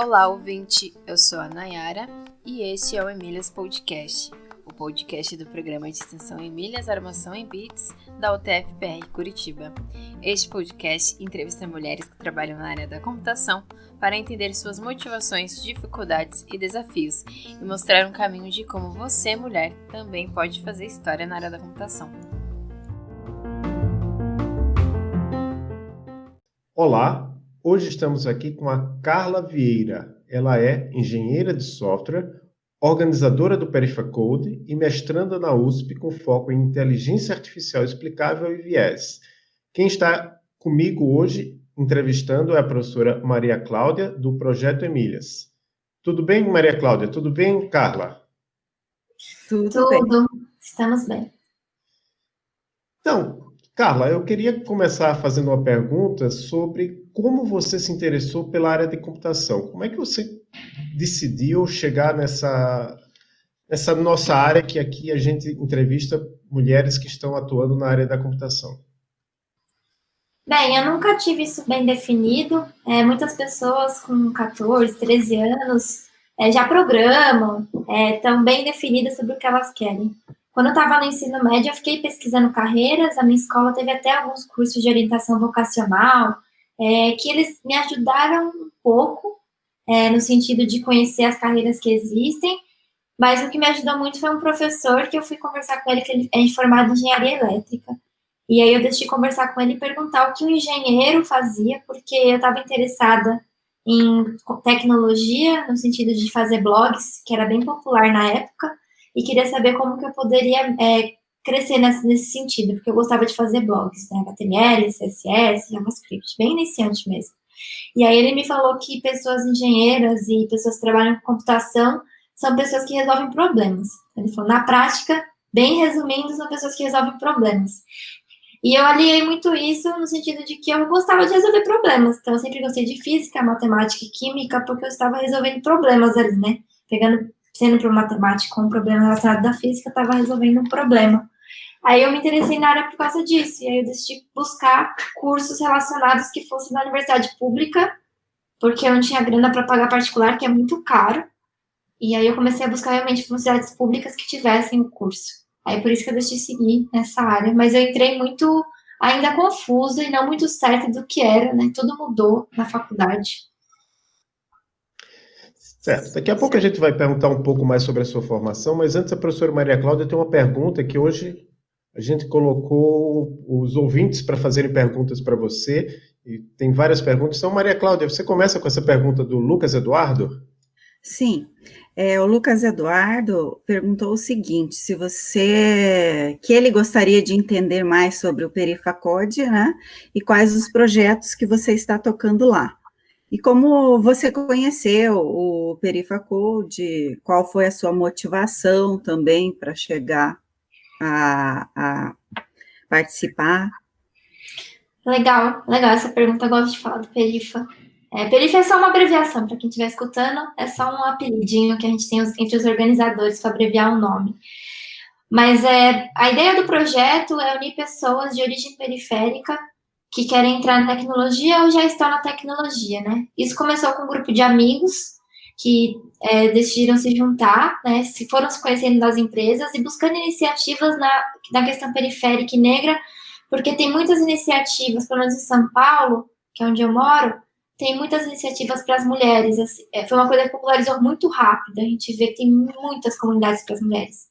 Olá, ouvinte! Eu sou a Nayara e este é o Emílias Podcast, o podcast do programa de extensão Emílias Armação em Bits da UTF-PR Curitiba. Este podcast entrevista mulheres que trabalham na área da computação para entender suas motivações, dificuldades e desafios e mostrar um caminho de como você, mulher, também pode fazer história na área da computação. Olá! Hoje estamos aqui com a Carla Vieira. Ela é engenheira de software, organizadora do Perifacode e mestranda na USP com foco em inteligência artificial explicável e viés. Quem está comigo hoje entrevistando é a professora Maria Cláudia, do Projeto Emílias. Tudo bem, Maria Cláudia? Tudo bem, Carla? Tudo bem. Estamos bem. Então, Carla, eu queria começar fazendo uma pergunta sobre como você se interessou pela área de computação. Como é que você decidiu chegar nessa nossa área que aqui a gente entrevista mulheres que estão atuando na área da computação? Bem, eu nunca tive isso bem definido. Muitas pessoas com 14, 13 anos já programam, estão bem definidas sobre o que elas querem. Quando eu estava no ensino médio, eu fiquei pesquisando carreiras. A minha escola teve até alguns cursos de orientação vocacional, que eles me ajudaram um pouco, no sentido de conhecer as carreiras que existem, mas o que me ajudou muito foi um professor que eu fui conversar com ele, que ele é formado em engenharia elétrica. E aí eu decidi conversar com ele e perguntar o que um engenheiro fazia, porque eu estava interessada em tecnologia, no sentido de fazer blogs, que era bem popular na época, e queria saber como que eu poderia crescer nesse sentido, porque eu gostava de fazer blogs, né, HTML, CSS, JavaScript, bem iniciante mesmo. E aí ele me falou que pessoas engenheiras e pessoas que trabalham com computação são pessoas que resolvem problemas. Ele falou, na prática, bem resumindo, são pessoas que resolvem problemas. E eu aliei muito isso no sentido de que eu gostava de resolver problemas. Então, eu sempre gostei de física, matemática e química, porque eu estava resolvendo problemas ali, né? Sendo para o matemático um problema relacionado à física, eu estava resolvendo um problema. Aí eu me interessei na área por causa disso. E aí eu decidi buscar cursos relacionados que fossem na universidade pública, porque eu não tinha grana para pagar particular, que é muito caro. E aí eu comecei a buscar realmente universidades públicas que tivessem o curso. Aí por isso que eu decidi seguir nessa área. Mas eu entrei muito ainda confusa e não muito certa do que era, né? Tudo mudou na faculdade. Certo. Daqui a pouco a gente vai perguntar um pouco mais sobre a sua formação, mas antes a professora Maria Cláudia tem uma pergunta que hoje a gente colocou os ouvintes para fazerem perguntas para você, e tem várias perguntas. Então, Maria Cláudia, você começa com essa pergunta do Lucas Eduardo? Sim, o Lucas Eduardo perguntou o seguinte, que ele gostaria de entender mais sobre o Perifacode, né, e quais os projetos que você está tocando lá. E como você conheceu o Perifacode, qual foi a sua motivação também para chegar a participar? Legal essa pergunta, eu gosto de falar do Perifa. Perifa é só uma abreviação, para quem estiver escutando, é só um apelidinho que a gente tem entre os organizadores para abreviar o nome. Mas a ideia do projeto é unir pessoas de origem periférica que querem entrar na tecnologia ou já estão na tecnologia, né? Isso começou com um grupo de amigos que decidiram se juntar, né? Foram se conhecendo das empresas e buscando iniciativas na questão periférica e negra, porque tem muitas iniciativas, pelo menos em São Paulo, que é onde eu moro, tem muitas iniciativas para as mulheres. Assim, foi uma coisa que popularizou muito rápido. A gente vê que tem muitas comunidades para as mulheres.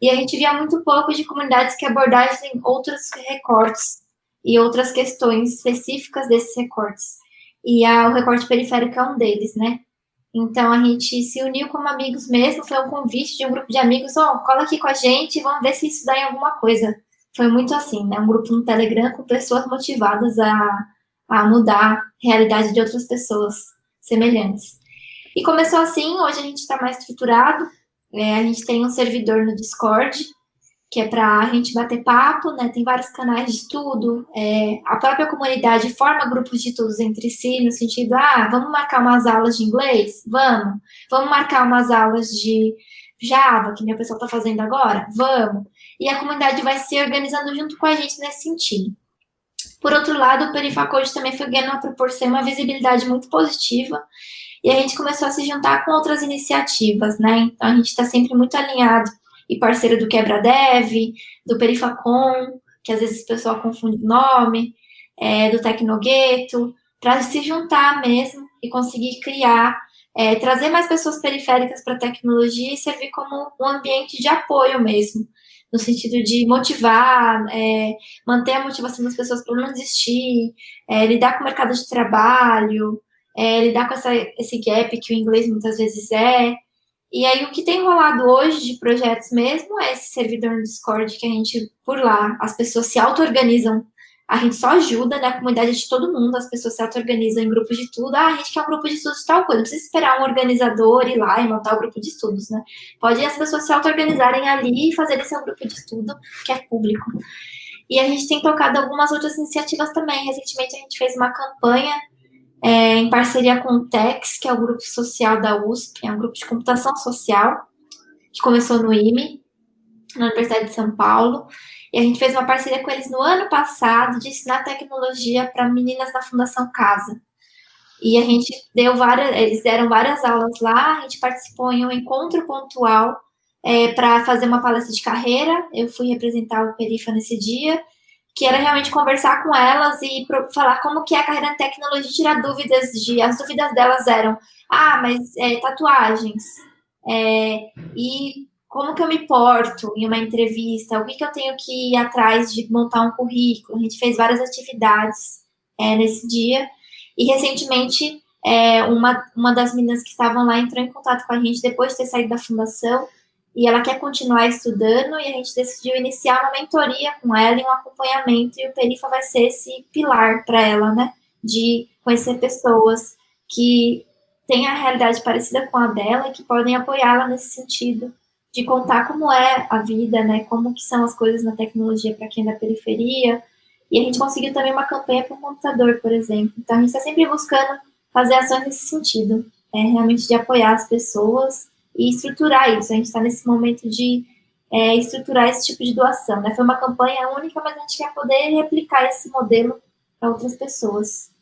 E a gente via muito pouco de comunidades que abordassem outros recortes e outras questões específicas desses recortes. E o recorte periférico é um deles, né? Então, a gente se uniu como amigos mesmo. Foi um convite de um grupo de amigos. Cola aqui com a gente e vamos ver se isso dá em alguma coisa. Foi muito assim, né? Um grupo no Telegram com pessoas motivadas a mudar a realidade de outras pessoas semelhantes. E começou assim, hoje a gente está mais estruturado, a gente tem um servidor no Discord, que é para a gente bater papo, né? Tem vários canais de estudo, a própria comunidade forma grupos de estudos entre si, no sentido, vamos marcar umas aulas de inglês? Vamos marcar umas aulas de Java, que minha pessoa está fazendo agora? Vamos! E a comunidade vai se organizando junto com a gente nesse sentido. Por outro lado, o Perifacode também foi ganhando uma proporção, uma visibilidade muito positiva, e a gente começou a se juntar com outras iniciativas, né? Então, a gente está sempre muito alinhado e parceiro do QuebraDev, do Perifacom, que às vezes o pessoal confunde o nome, do Tecnogueto, para se juntar mesmo e conseguir criar, trazer mais pessoas periféricas para a tecnologia e servir como um ambiente de apoio mesmo, no sentido de motivar, manter a motivação das pessoas para não desistir, lidar com o mercado de trabalho, lidar com esse gap que o inglês muitas vezes é. E aí, o que tem rolado hoje de projetos mesmo é esse servidor no Discord que a gente, por lá, as pessoas se auto-organizam, a gente só ajuda, né, a comunidade de todo mundo, as pessoas se auto-organizam em grupos de estudo, a gente quer um grupo de estudos de tal coisa, não precisa esperar um organizador ir lá e montar o grupo de estudos, né, pode as pessoas se auto-organizarem ali e fazerem seu grupo de estudo, que é público. E a gente tem tocado algumas outras iniciativas também, recentemente a gente fez uma campanha em parceria com o TEX, que é o grupo social da USP, é um grupo de computação social, que começou no IME, na Universidade de São Paulo, e a gente fez uma parceria com eles no ano passado de ensinar tecnologia para meninas da Fundação Casa. E a gente eles deram várias aulas lá, a gente participou em um encontro pontual para fazer uma palestra de carreira, eu fui representar o Perifa nesse dia, que era realmente conversar com elas e falar como que é a carreira na tecnologia, tirar dúvidas as dúvidas delas eram, mas tatuagens, e como que eu me porto em uma entrevista, o que eu tenho que ir atrás de montar um currículo, a gente fez várias atividades nesse dia, e recentemente uma das meninas que estavam lá entrou em contato com a gente depois de ter saído da fundação, e ela quer continuar estudando, e a gente decidiu iniciar uma mentoria com ela e um acompanhamento, e o Perifa vai ser esse pilar para ela, né, de conhecer pessoas que têm a realidade parecida com a dela e que podem apoiá-la nesse sentido, de contar como é a vida, né, como que são as coisas na tecnologia para quem é da periferia, e a gente conseguiu também uma campanha para o computador, por exemplo. Então, a gente está sempre buscando fazer ações nesse sentido, realmente de apoiar as pessoas e estruturar isso. A gente está nesse momento de estruturar esse tipo de doação, né? Foi uma campanha única, mas a gente quer poder replicar esse modelo para outras pessoas.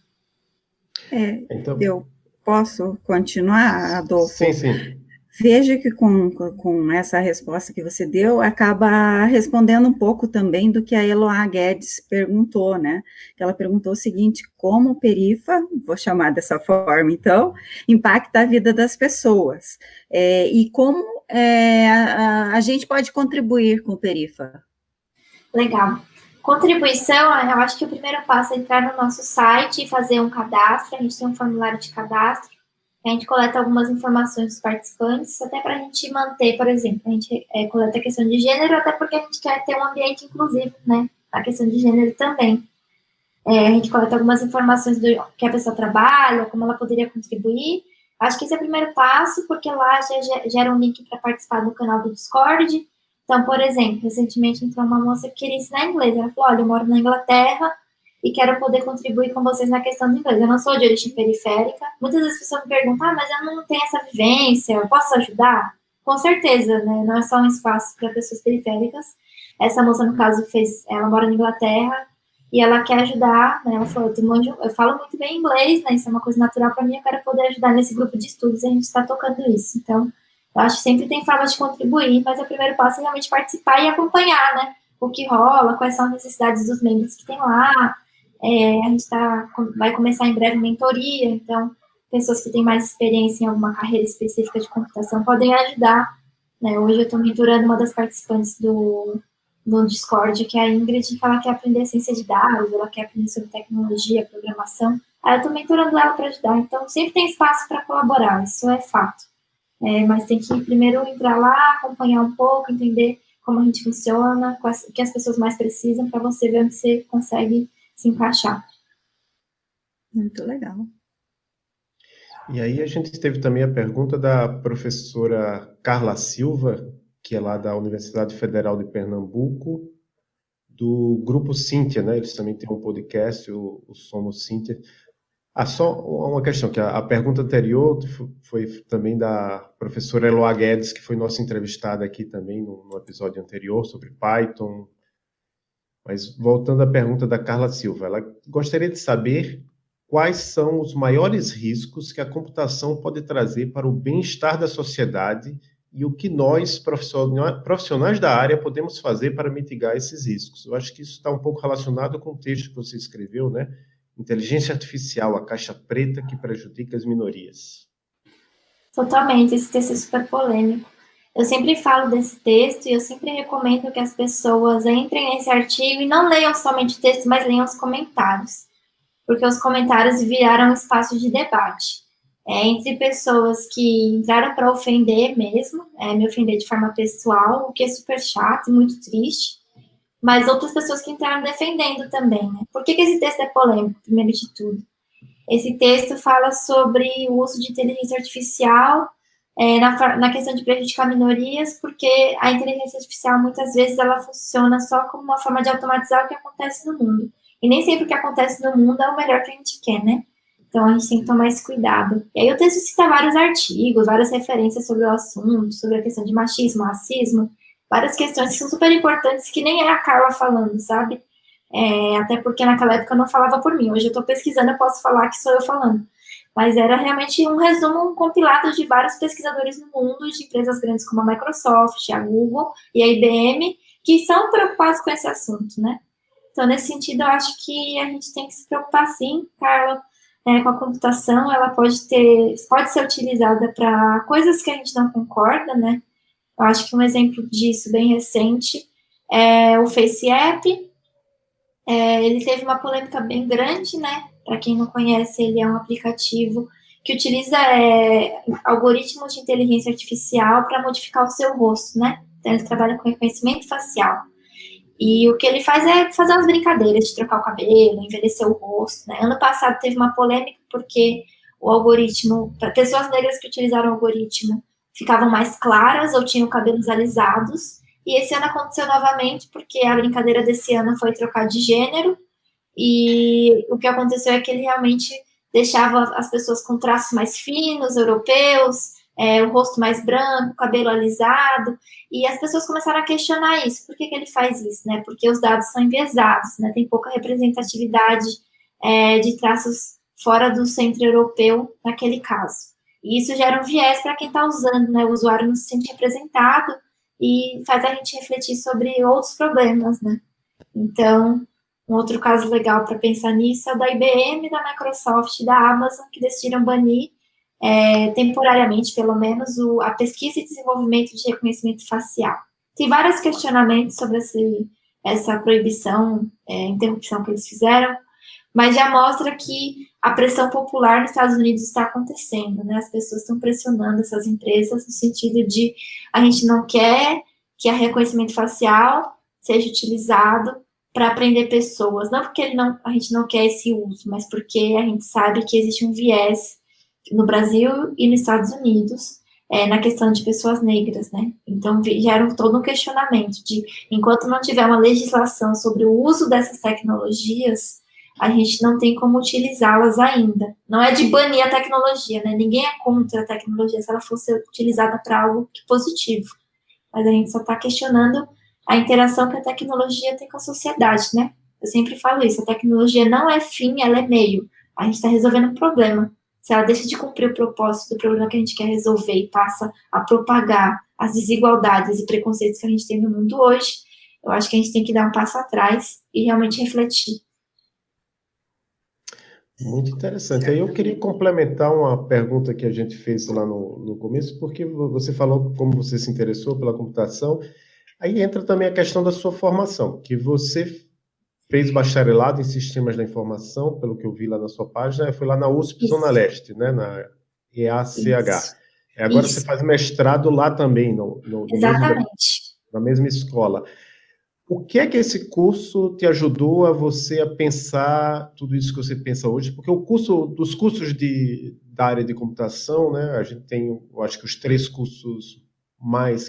Então, eu posso continuar, Adolfo? Sim. Veja que com essa resposta que você deu, acaba respondendo um pouco também do que a Eloá Guedes perguntou, né? Ela perguntou o seguinte: como o Perifa, vou chamar dessa forma então, impacta a vida das pessoas? E como a gente pode contribuir com o Perifa? Legal. Contribuição, eu acho que o primeiro passo é entrar no nosso site e fazer um cadastro. A gente tem um formulário de cadastro. A gente coleta algumas informações dos participantes, até para a gente manter, por exemplo, a gente coleta a questão de gênero, até porque a gente quer ter um ambiente inclusivo, né? A questão de gênero também. A gente coleta algumas informações do que a pessoa trabalha, como ela poderia contribuir. Acho que esse é o primeiro passo, porque lá já gera um link para participar do canal do Discord. Então, por exemplo, recentemente entrou uma moça que queria ensinar inglês. Ela falou: olha, eu moro na Inglaterra e quero poder contribuir com vocês na questão do inglês. Eu não sou de origem periférica. Muitas vezes as pessoas me perguntam: mas eu não tenho essa vivência, eu posso ajudar? Com certeza, né? Não é só um espaço para pessoas periféricas. Essa moça, no caso, ela mora na Inglaterra e ela quer ajudar, né? Ela falou: eu falo muito bem inglês, né? Isso é uma coisa natural para mim, eu quero poder ajudar nesse grupo de estudos, e a gente está tocando isso. Então, eu acho que sempre tem formas de contribuir, mas o primeiro passo é realmente participar e acompanhar, né? O que rola, quais são as necessidades dos membros que tem lá. A gente vai começar em breve mentoria, então pessoas que têm mais experiência em alguma carreira específica de computação podem ajudar, né? Hoje eu estou mentorando uma das participantes no Discord, que é a Ingrid, que ela quer aprender ciência de dados, ela quer aprender sobre tecnologia, programação. Aí eu estou mentorando ela para ajudar, então sempre tem espaço para colaborar, isso é fato. Mas tem que primeiro entrar lá, acompanhar um pouco, entender como a gente funciona, o que as pessoas mais precisam, para você ver onde você consegue se encaixar. Muito legal. E aí a gente teve também a pergunta da professora Carla Silva, que é lá da Universidade Federal de Pernambuco, do Grupo Cíntia, né? Eles também têm um podcast, o Somos Cíntia. Só uma questão, que a pergunta anterior foi também da professora Eloá Guedes, que foi nossa entrevistada aqui também no episódio anterior sobre Python. Mas voltando à pergunta da Carla Silva, ela gostaria de saber quais são os maiores riscos que a computação pode trazer para o bem-estar da sociedade e o que nós, profissionais da área, podemos fazer para mitigar esses riscos. Eu acho que isso está um pouco relacionado com o texto que você escreveu, né? Inteligência artificial, a caixa preta que prejudica as minorias. Totalmente, esse texto é super polêmico. Eu sempre falo desse texto e eu sempre recomendo que as pessoas entrem nesse artigo e não leiam somente o texto, mas leiam os comentários, porque os comentários viraram um espaço de debate entre pessoas que entraram para ofender mesmo, me ofender de forma pessoal, o que é super chato e muito triste, mas outras pessoas que entraram defendendo também, né? Por que esse texto é polêmico, primeiro de tudo? Esse texto fala sobre o uso de inteligência artificial na questão de prejudicar minorias, porque a inteligência artificial, muitas vezes, ela funciona só como uma forma de automatizar o que acontece no mundo. E nem sempre o que acontece no mundo é o melhor que a gente quer, né? Então, a gente tem que tomar esse cuidado. E aí o texto cita vários artigos, várias referências sobre o assunto, sobre a questão de machismo, racismo, várias questões que são super importantes, que nem é a Carla falando, sabe? Até porque naquela época eu não falava por mim. Hoje eu estou pesquisando, eu posso falar que sou eu falando. Mas era realmente um resumo, um compilado de vários pesquisadores no mundo, de empresas grandes como a Microsoft, a Google e a IBM, que são preocupados com esse assunto, né? Então, nesse sentido, eu acho que a gente tem que se preocupar, sim, Carla, com a computação. Ela pode ser utilizada para coisas que a gente não concorda, né? Eu acho que um exemplo disso bem recente é o Face App. Ele teve uma polêmica bem grande, né? Para quem não conhece, ele é um aplicativo que utiliza algoritmos de inteligência artificial para modificar o seu rosto, né? Então, ele trabalha com reconhecimento facial. E o que ele faz é fazer umas brincadeiras de trocar o cabelo, envelhecer o rosto, né? Ano passado teve uma polêmica porque o algoritmo, para pessoas negras que utilizaram o algoritmo, ficavam mais claras ou tinham cabelos alisados. E esse ano aconteceu novamente, porque a brincadeira desse ano foi trocar de gênero, e o que aconteceu é que ele realmente deixava as pessoas com traços mais finos, europeus, o rosto mais branco, cabelo alisado, e as pessoas começaram a questionar isso. Por que ele faz isso, né? Porque os dados são enviesados, né? Tem pouca representatividade de traços fora do centro europeu naquele caso. E isso gera um viés para quem está usando, né? O usuário não se sente representado, e faz a gente refletir sobre outros problemas, né? Então, um outro caso legal para pensar nisso é o da IBM, da Microsoft e da Amazon, que decidiram banir, temporariamente, pelo menos, a pesquisa e desenvolvimento de reconhecimento facial. Tem vários questionamentos sobre essa proibição, interrupção que eles fizeram, mas já mostra que a pressão popular nos Estados Unidos está acontecendo, né? As pessoas estão pressionando essas empresas no sentido de a gente não quer que o reconhecimento facial seja utilizado para prender pessoas, não porque a gente não quer esse uso, mas porque a gente sabe que existe um viés no Brasil e nos Estados Unidos na questão de pessoas negras, né? Então, gera todo um questionamento de, enquanto não tiver uma legislação sobre o uso dessas tecnologias, a gente não tem como utilizá-las ainda. Não é de banir a tecnologia, né? Ninguém é contra a tecnologia se ela fosse utilizada para algo positivo. Mas a gente só está questionando a interação que a tecnologia tem com a sociedade, né? Eu sempre falo isso, a tecnologia não é fim, ela é meio. A gente está resolvendo um problema. Se ela deixa de cumprir o propósito do problema que a gente quer resolver e passa a propagar as desigualdades e preconceitos que a gente tem no mundo hoje, eu acho que a gente tem que dar um passo atrás e realmente refletir. Muito interessante. Aí eu queria complementar uma pergunta que a gente fez lá no começo, porque você falou como você se interessou pela computação. Aí entra também a questão da sua formação, que você fez bacharelado em Sistemas da Informação, pelo que eu vi lá na sua página, foi lá na USP Isso. Zona Leste, né, na EACH. Isso. Agora Isso. você faz mestrado lá também, Exatamente. na mesma escola. O que é que esse curso te ajudou a você a pensar tudo isso que você pensa hoje? Porque dos cursos da área de computação, né, a gente tem, eu acho que os 3 cursos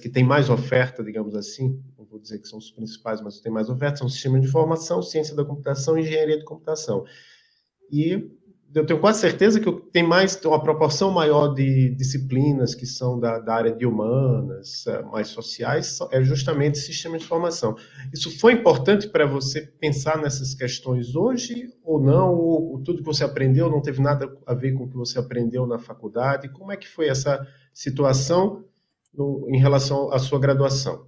que tem mais oferta, digamos assim, não vou dizer que são os principais, mas tem mais oferta, são Sistema de Informação, Ciência da Computação e Engenharia de Computação. E eu tenho quase certeza que tem uma proporção maior de disciplinas que são da área de humanas, mais sociais, é justamente sistema de informação. Isso foi importante para você pensar nessas questões hoje ou não? Ou tudo que você aprendeu não teve nada a ver com o que você aprendeu na faculdade? Como é que foi essa situação em relação à sua graduação?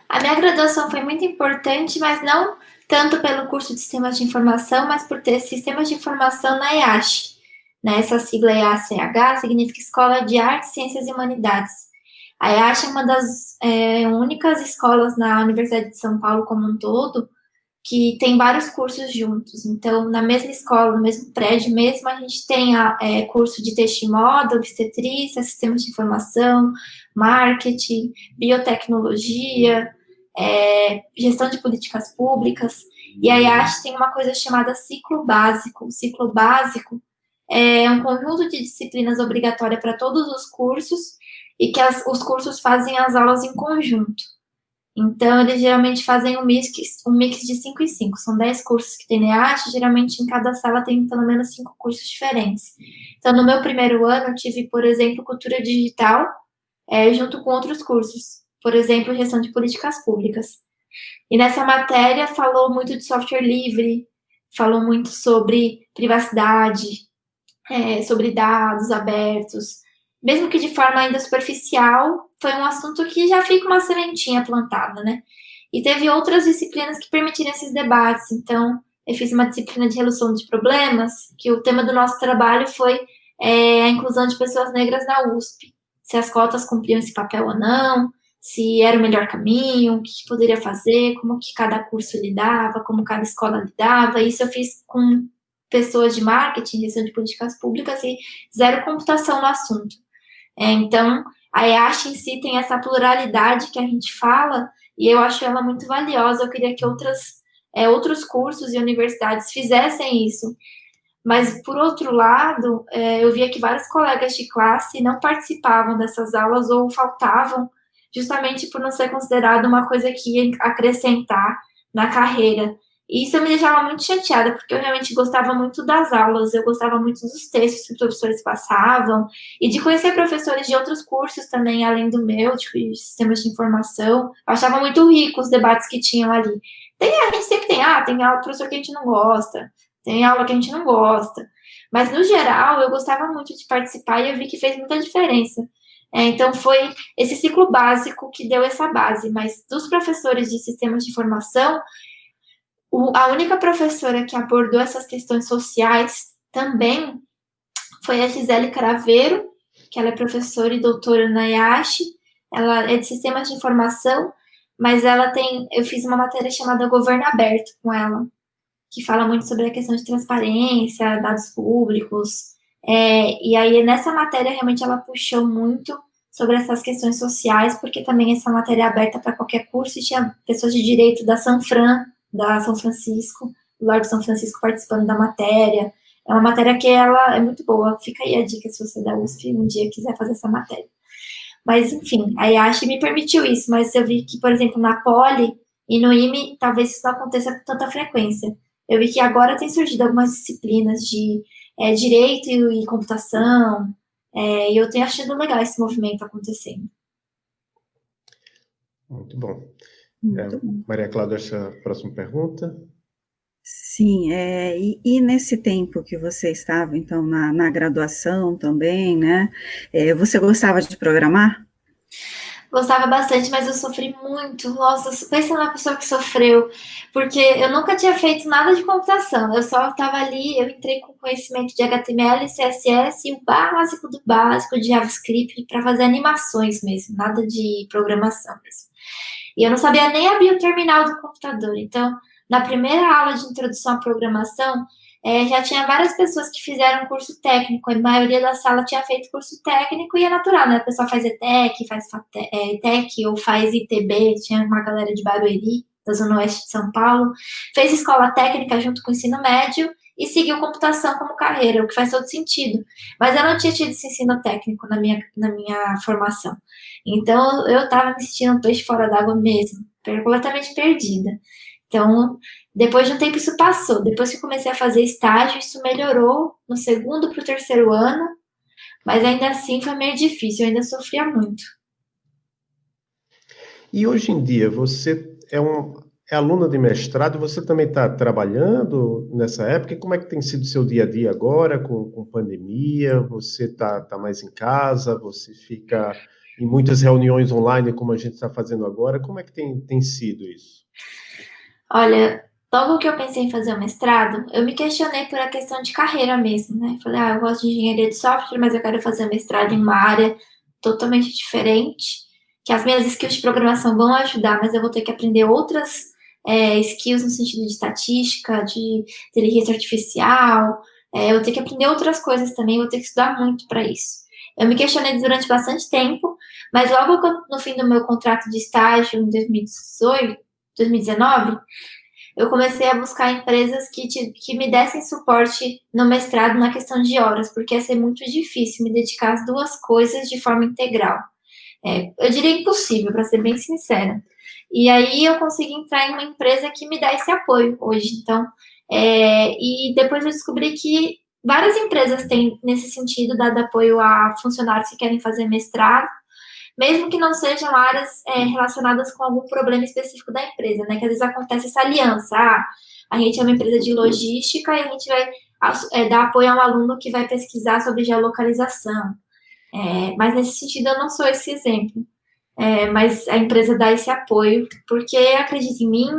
A minha graduação foi muito importante, mas não tanto pelo curso de Sistemas de Informação, mas por ter Sistemas de Informação na EACH. Né? Essa sigla EACH significa Escola de Artes, Ciências e Humanidades. A EACH é uma das únicas escolas na Universidade de São Paulo como um todo que tem vários cursos juntos. Então, na mesma escola, no mesmo prédio mesmo, a gente tem curso de texto e moda, obstetrícia, sistemas de informação, marketing, biotecnologia, gestão de políticas públicas, e a IACH tem uma coisa chamada ciclo básico. O ciclo básico é um conjunto de disciplinas obrigatórias para todos os cursos, e que os cursos fazem as aulas em conjunto. Então, eles geralmente fazem um mix de 5 e 5. São 10 cursos que tem na IACH, geralmente em cada sala tem pelo menos 5 cursos diferentes. Então, no meu primeiro ano, eu tive, por exemplo, cultura digital, junto com outros cursos. Por exemplo, gestão de políticas públicas. E nessa matéria falou muito de software livre, falou muito sobre privacidade, sobre dados abertos, mesmo que de forma ainda superficial, foi um assunto que já fica uma sementinha plantada, né? E teve outras disciplinas que permitiram esses debates. Então, eu fiz uma disciplina de resolução de problemas, que o tema do nosso trabalho foi a inclusão de pessoas negras na USP. Se as cotas cumpriam esse papel ou não, se era o melhor caminho, o que poderia fazer, como que cada curso lidava, como cada escola lidava. Isso eu fiz com pessoas de marketing, gestão de políticas públicas e zero computação no assunto. Então, a EACH em si tem essa pluralidade que a gente fala e eu acho ela muito valiosa. Eu queria que outros cursos e universidades fizessem isso. Mas, por outro lado, eu via que vários colegas de classe não participavam dessas aulas ou faltavam justamente por não ser considerado uma coisa que ia acrescentar na carreira. E isso me deixava muito chateada, porque eu realmente gostava muito das aulas, eu gostava muito dos textos que os professores passavam, e de conhecer professores de outros cursos também, além do meu, de sistemas de informação. Eu achava muito rico os debates que tinham ali. A gente sempre tem aula, professor que a gente não gosta, tem aula que a gente não gosta. Mas, no geral, eu gostava muito de participar e eu vi que fez muita diferença. Então, foi esse ciclo básico que deu essa base, mas dos professores de sistemas de informação, a única professora que abordou essas questões sociais também foi a Gisele Craveiro, que ela é professora e doutora na IACH, ela é de sistemas de informação, mas eu fiz uma matéria chamada Governo Aberto com ela, que fala muito sobre a questão de transparência, dados públicos. E aí, nessa matéria, realmente, ela puxou muito sobre essas questões sociais, porque também essa matéria é aberta para qualquer curso, e tinha pessoas de direito da Sanfran, da São Francisco, do Largo São Francisco, participando da matéria. É uma matéria que ela é muito boa. Fica aí a dica, se você da USP um dia quiser fazer essa matéria. Mas, enfim, a IACH me permitiu isso, mas eu vi que, por exemplo, na Poli e no IME, talvez isso não aconteça com tanta frequência. Eu vi que agora tem surgido algumas disciplinas de direito e computação, e eu tenho achado legal esse movimento acontecendo. Muito bom. Maria Cláudia, essa próxima pergunta. Sim, e nesse tempo que você estava, então, na graduação também, né, você gostava de programar? Gostava bastante, mas eu sofri muito. Nossa, pensa na pessoa que sofreu, porque eu nunca tinha feito nada de computação. Eu só estava ali, eu entrei com conhecimento de HTML, CSS e o básico do básico de JavaScript para fazer animações mesmo, nada de programação mesmo. E eu não sabia nem abrir o terminal do computador. Então, na primeira aula de introdução à programação, já tinha várias pessoas que fizeram curso técnico, a maioria da sala tinha feito curso técnico e é natural, né? A pessoa faz ETEC, faz ETEC ou faz ITB, tinha uma galera de Barueri, da Zona Oeste de São Paulo, fez escola técnica junto com o ensino médio e seguiu computação como carreira, o que faz todo sentido. Mas eu não tinha tido esse ensino técnico na minha formação. Então, eu estava me sentindo um peixe fora d'água mesmo, completamente perdida. Então, depois de um tempo isso passou. Depois que eu comecei a fazer estágio, isso melhorou no segundo para o terceiro ano, mas ainda assim foi meio difícil, eu ainda sofria muito. E hoje em dia, você é aluna de mestrado, você também está trabalhando nessa época? E como é que tem sido o seu dia a dia agora, com pandemia? Você tá mais em casa? Você fica em muitas reuniões online, como a gente está fazendo agora? Como é que tem sido isso? Olha, logo que eu pensei em fazer o mestrado, eu me questionei por a questão de carreira mesmo, né? Falei, eu gosto de engenharia de software, mas eu quero fazer um mestrado em uma área totalmente diferente, que as minhas skills de programação vão ajudar, mas eu vou ter que aprender outras skills no sentido de estatística, de inteligência artificial, eu vou ter que aprender outras coisas também, vou ter que estudar muito para isso. Eu me questionei durante bastante tempo, mas logo no fim do meu contrato de estágio, em 2018, 2019, eu comecei a buscar empresas que me dessem suporte no mestrado na questão de horas, porque ia ser muito difícil me dedicar às duas coisas de forma integral. Eu diria impossível, para ser bem sincera. E aí eu consegui entrar em uma empresa que me dá esse apoio hoje. Então, e depois eu descobri que várias empresas têm, nesse sentido, dado apoio a funcionários que querem fazer mestrado, mesmo que não sejam áreas relacionadas com algum problema específico da empresa, né? Que às vezes acontece essa aliança. A gente é uma empresa de logística e a gente vai dar apoio a um aluno que vai pesquisar sobre geolocalização. Mas nesse sentido eu não sou esse exemplo. Mas a empresa dá esse apoio porque acredita em mim,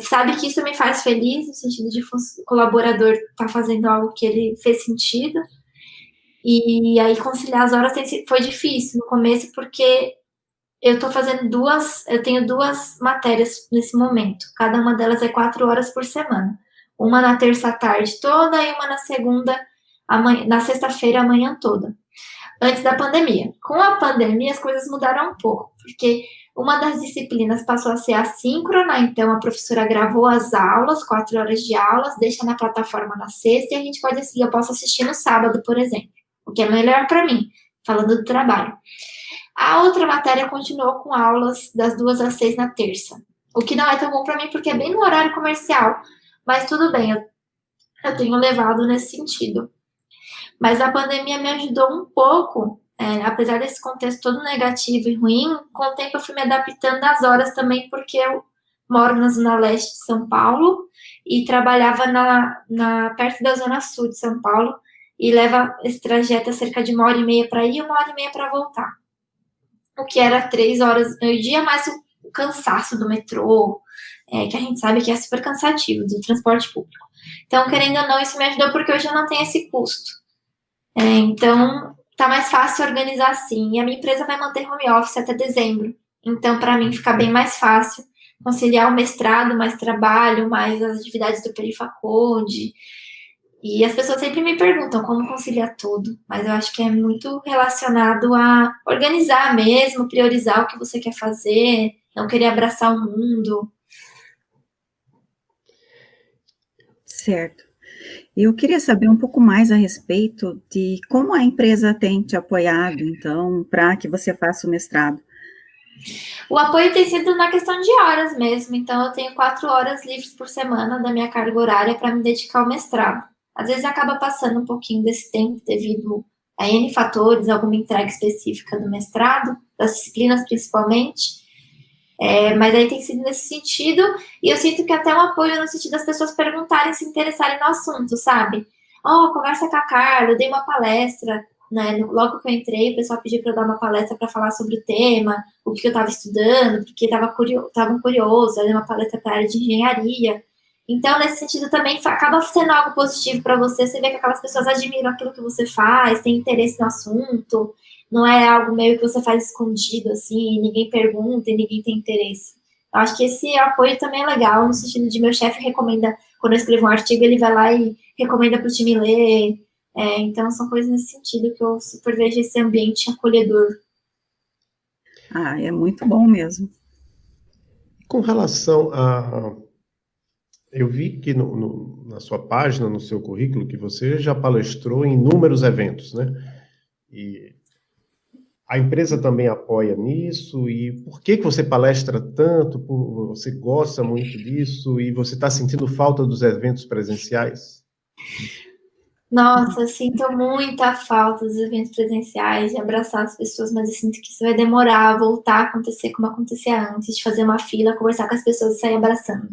sabe que isso me faz feliz, no sentido de o colaborador estar fazendo algo que ele fez sentido. E aí conciliar as horas foi difícil no começo, porque eu tenho duas matérias nesse momento. Cada uma delas é 4 horas por semana. Uma na terça à tarde toda e uma na segunda, na sexta-feira a manhã toda. Antes da pandemia. Com a pandemia as coisas mudaram um pouco, porque uma das disciplinas passou a ser assíncrona, então a professora gravou as aulas, 4 horas de aulas, deixa na plataforma na sexta e eu posso assistir no sábado, por exemplo, o que é melhor para mim, falando do trabalho. A outra matéria continuou com aulas das 2 às 6 na terça, o que não é tão bom para mim porque é bem no horário comercial, mas tudo bem, eu tenho levado nesse sentido. Mas a pandemia me ajudou um pouco, apesar desse contexto todo negativo e ruim, com o tempo eu fui me adaptando às horas também, porque eu moro na zona leste de São Paulo e trabalhava perto da zona sul de São Paulo, e leva esse trajeto a cerca de 1h30 para ir e 1h30 para voltar. O que era 3 horas no dia, mais o cansaço do metrô, que a gente sabe que é super cansativo, do transporte público. Então, querendo ou não, isso me ajudou porque hoje eu não tenho esse custo. Então, tá mais fácil organizar assim. E a minha empresa vai manter home office até dezembro. Então, para mim, fica bem mais fácil conciliar o mestrado, mais trabalho, mais as atividades do Perifacode. E as pessoas sempre me perguntam como conciliar tudo, mas eu acho que é muito relacionado a organizar mesmo, priorizar o que você quer fazer, não querer abraçar o mundo. Certo. Eu queria saber um pouco mais a respeito de como a empresa tem te apoiado, então, para que você faça o mestrado. O apoio tem sido na questão de horas mesmo, então eu tenho 4 horas livres por semana da minha carga horária para me dedicar ao mestrado. Às vezes acaba passando um pouquinho desse tempo devido a N fatores, alguma entrega específica do mestrado, das disciplinas principalmente, mas aí tem sido nesse sentido, e eu sinto que até um apoio no sentido das pessoas perguntarem, se interessarem no assunto, sabe? Conversa com a Carla, eu dei uma palestra, né? Logo que eu entrei, o pessoal pediu para eu dar uma palestra para falar sobre o tema, o que eu estava estudando, porque estavam curiosos, eu dei uma palestra para a área de engenharia. Então, nesse sentido, também acaba sendo algo positivo para você. Você vê que aquelas pessoas admiram aquilo que você faz, têm interesse no assunto, não é algo meio que você faz escondido, assim, ninguém pergunta e ninguém tem interesse. Eu acho que esse apoio também é legal, no sentido de meu chefe recomenda, quando eu escrevo um artigo, ele vai lá e recomenda para o time ler. Então, são coisas nesse sentido que eu super vejo esse ambiente acolhedor. É muito bom mesmo. Com relação a... Eu vi que na sua página, no seu currículo, que você já palestrou em inúmeros eventos, né? E A empresa também apoia nisso? E por que que você palestra tanto? Você gosta muito disso? E você está sentindo falta dos eventos presenciais? Nossa, eu sinto muita falta dos eventos presenciais, de abraçar as pessoas, mas eu sinto que isso vai demorar a voltar a acontecer como acontecia antes, de fazer uma fila, conversar com as pessoas e sair abraçando.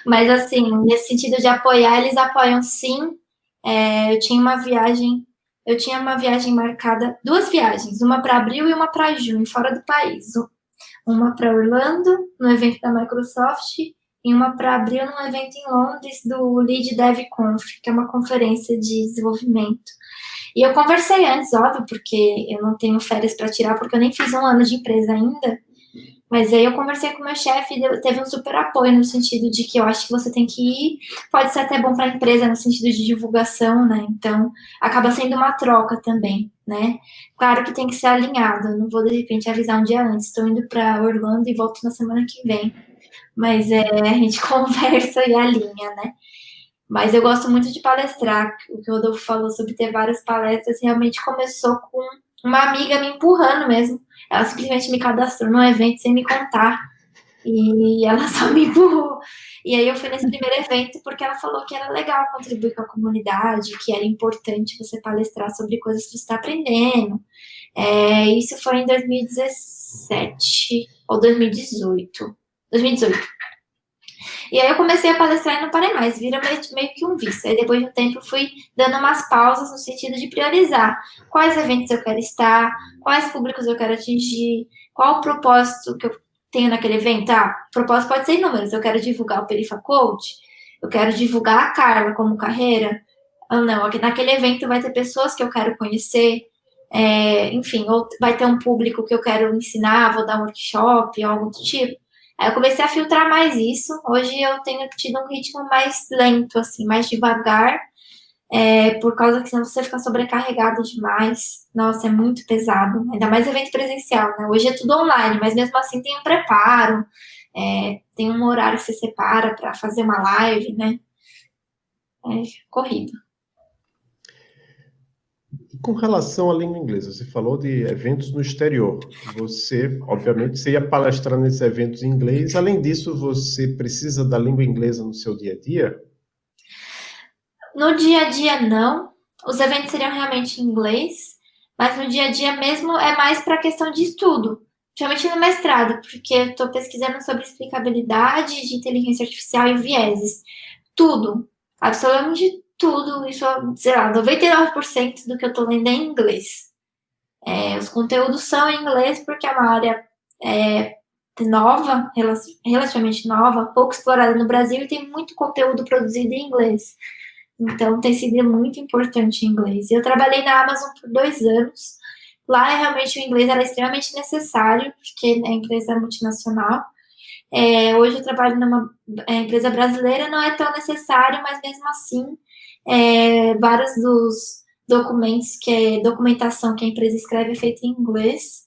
Mas, assim, nesse sentido de apoiar, eles apoiam sim. Eu tinha uma viagem marcada, duas viagens, uma para abril e uma para junho, fora do país. Uma para Orlando, no evento da Microsoft, e uma para abril num evento em Londres do Lead Dev Conf, que é uma conferência de desenvolvimento. E eu conversei antes, óbvio, porque eu não tenho férias para tirar, porque eu nem fiz um ano de empresa ainda. Mas aí eu conversei com o meu chefe e teve um super apoio no sentido de que eu acho que você tem que ir, pode ser até bom para a empresa no sentido de divulgação, né? Então, acaba sendo uma troca também, né? Claro que tem que ser alinhado, eu não vou de repente avisar um dia antes, estou indo para Orlando e volto na semana que vem. Mas a gente conversa e alinha, né? Mas eu gosto muito de palestrar, o que o Rodolfo falou sobre ter várias palestras, realmente começou com uma amiga me empurrando mesmo. Ela simplesmente me cadastrou num evento sem me contar. E ela só me empurrou. E aí eu fui nesse primeiro evento porque ela falou que era legal contribuir com a comunidade, que era importante você palestrar sobre coisas que você está aprendendo. Isso foi em 2017 ou 2018. 2018. E aí eu comecei a palestrar e não parei mais, vira meio que um vício. Aí depois de um tempo eu fui dando umas pausas no sentido de priorizar quais eventos eu quero estar, quais públicos eu quero atingir, qual o propósito que eu tenho naquele evento. O propósito pode ser inúmeros, eu quero divulgar o PerifaCode, eu quero divulgar a Carla como carreira, ou não, naquele evento vai ter pessoas que eu quero conhecer, enfim, ou vai ter um público que eu quero ensinar, vou dar um workshop, algo do tipo. Aí eu comecei a filtrar mais isso. Hoje eu tenho tido um ritmo mais lento, assim, mais devagar, por causa que senão você fica sobrecarregado demais. Nossa, é muito pesado. Ainda mais evento presencial, né? Hoje é tudo online, mas mesmo assim tem um preparo, tem um horário que você separa para fazer uma live, né? É corrido. Com relação à língua inglesa, você falou de eventos no exterior. Você, obviamente, você ia palestrar nesses eventos em inglês. Além disso, você precisa da língua inglesa no seu dia a dia? No dia a dia, não. Os eventos seriam realmente em inglês, mas no dia a dia mesmo é mais para questão de estudo, principalmente no mestrado, porque eu estou pesquisando sobre explicabilidade de inteligência artificial e vieses. Tudo, absolutamente tudo, isso, sei lá, 99% do que eu estou lendo é em inglês. Os conteúdos são em inglês porque é uma área nova, relativamente nova, pouco explorada no Brasil e tem muito conteúdo produzido em inglês. Então, tem sido muito importante o inglês. Eu trabalhei na Amazon por 2 anos. Lá, realmente, o inglês era extremamente necessário, porque a empresa é multinacional. Hoje eu trabalho numa empresa brasileira, não é tão necessário, mas mesmo assim, vários dos documentos, documentação que a empresa escreve é feita em inglês,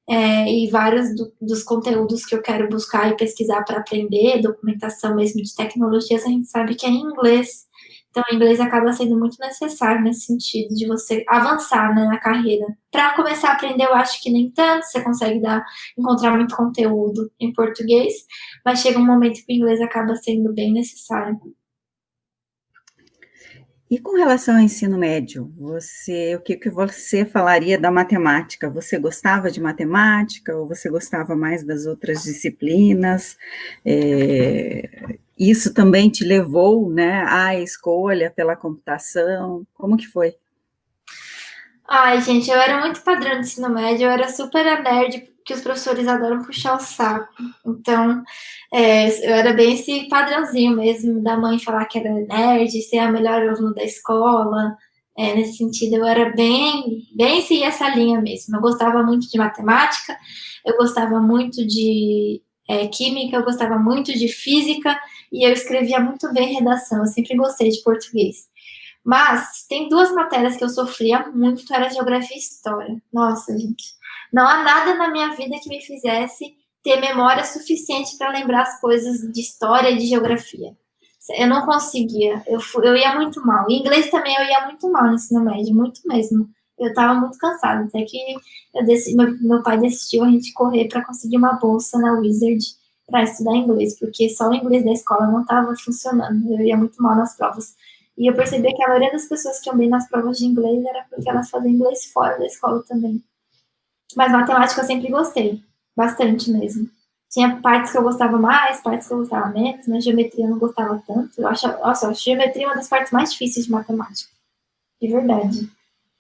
e vários dos conteúdos que eu quero buscar e pesquisar para aprender, documentação mesmo de tecnologias, a gente sabe que é em inglês. Então, o inglês acaba sendo muito necessário nesse sentido de você avançar, né, na carreira. Para começar a aprender, eu acho que nem tanto, você consegue encontrar muito conteúdo em português, mas chega um momento que o inglês acaba sendo bem necessário. E com relação ao ensino médio, o que você falaria da matemática? Você gostava de matemática ou você gostava mais das outras disciplinas? Isso também te levou, né, à escolha pela computação? Como que foi? Ai, gente, eu era muito padrão de ensino médio, eu era super a nerd, que os professores adoram puxar o saco. Então, eu era bem esse padrãozinho mesmo, da mãe falar que era nerd, ser a melhor aluna da escola. Nesse sentido, eu era bem seguir essa linha mesmo. Eu gostava muito de matemática, eu gostava muito de química, eu gostava muito de física, e eu escrevia muito bem redação, eu sempre gostei de português. Mas tem 2 matérias que eu sofria muito, era geografia e história. Nossa, gente, não há nada na minha vida que me fizesse ter memória suficiente para lembrar as coisas de história e de geografia. Eu não conseguia, eu ia muito mal. Em inglês também eu ia muito mal no ensino médio, muito mesmo. eu estava muito cansada, até que meu pai decidiu a gente correr para conseguir uma bolsa na Wizard para estudar inglês, porque só o inglês da escola não estava funcionando, eu ia muito mal nas provas. E eu percebi que a maioria das pessoas que iam bem nas provas de inglês era porque elas faziam inglês fora da escola também. Mas matemática eu sempre gostei, bastante mesmo. Tinha partes que eu gostava mais, partes que eu gostava menos, mas geometria eu não gostava tanto. Eu acho geometria uma das partes mais difíceis de matemática, de verdade.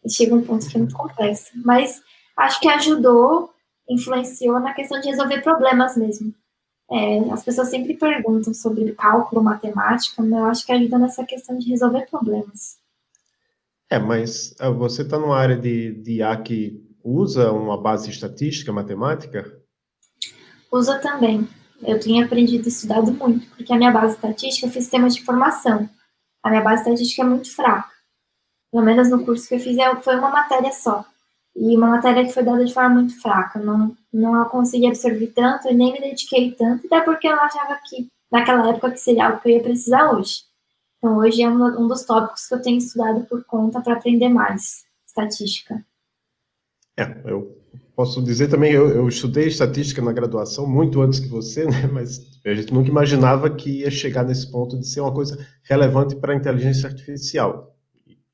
E chega um ponto que é muito complexo. Mas acho que ajudou, influenciou na questão de resolver problemas mesmo. As pessoas sempre perguntam sobre cálculo, matemática, mas eu acho que ajuda nessa questão de resolver problemas. Mas você está numa área de IA que usa uma base estatística, matemática? Usa também. Eu tenho aprendido e estudado muito, porque a minha base estatística eu fiz sistema de informação. A minha base estatística é muito fraca. Pelo menos no curso que eu fiz foi uma matéria só. E uma matéria que foi dada de forma muito fraca. Não consegui absorver tanto e nem me dediquei tanto, até porque eu achava que naquela época que seria algo que eu ia precisar hoje. Então hoje é um dos tópicos que eu tenho estudado por conta para aprender mais estatística. Eu posso dizer também, eu estudei estatística na graduação muito antes que você, né? Mas a gente nunca imaginava que ia chegar nesse ponto de ser uma coisa relevante para a inteligência artificial.